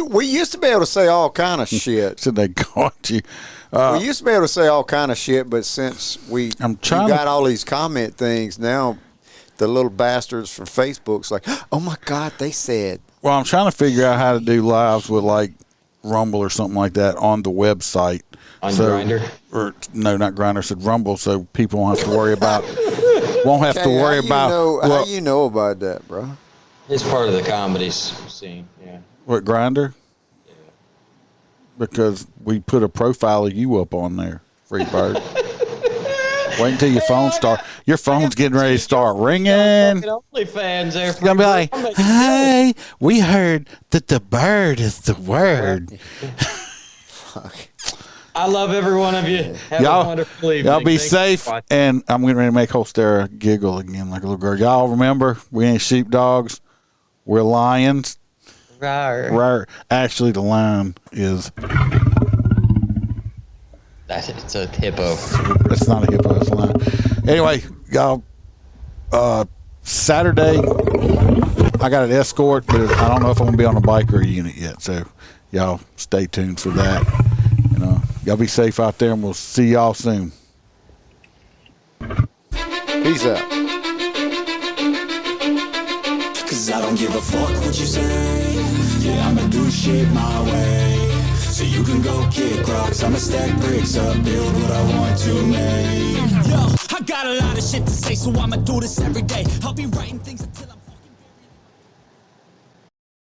we used to be able to say all kind of shit. So they caught you. We used to be able to say all kind of shit, but since we got all these comment things, now the little bastards from Facebook's like, oh my God, they said. Well, I'm trying to figure out how to do lives with like Rumble or something like that on the website. On Grindr? Or no, not Grindr. Said Rumble, so people won't have to worry about. How you know about that, bro? It's part of the comedy scene. Yeah. What, Grindr? Yeah. Because we put a profile of you up on there, free bird. Wait until your phone's getting ready to start ringing. OnlyFans there. It's gonna be like, hey, we heard that the bird is the word. Fuck. I love every one of you. Have a wonderful evening. Y'all be safe, and I'm getting ready to make Holstera giggle again like a little girl. Y'all remember, we ain't sheepdogs, we're lions. Rawr. Actually, the lion is. It's a hippo. It's not a hippo, it's a lion. Anyway, y'all, Saturday, I got an escort, but I don't know if I'm going to be on a bike or a unit yet, so y'all stay tuned for that. Y'all be safe out there, and we'll see y'all soon. Peace out. Cause I don't give a fuck what you say. Yeah, I'ma do shit my way. So you can go kick rocks, I'ma stack bricks up, build what I want to make. Yo, I got a lot of shit to say, so I'ma do this every day. I'll be writing things.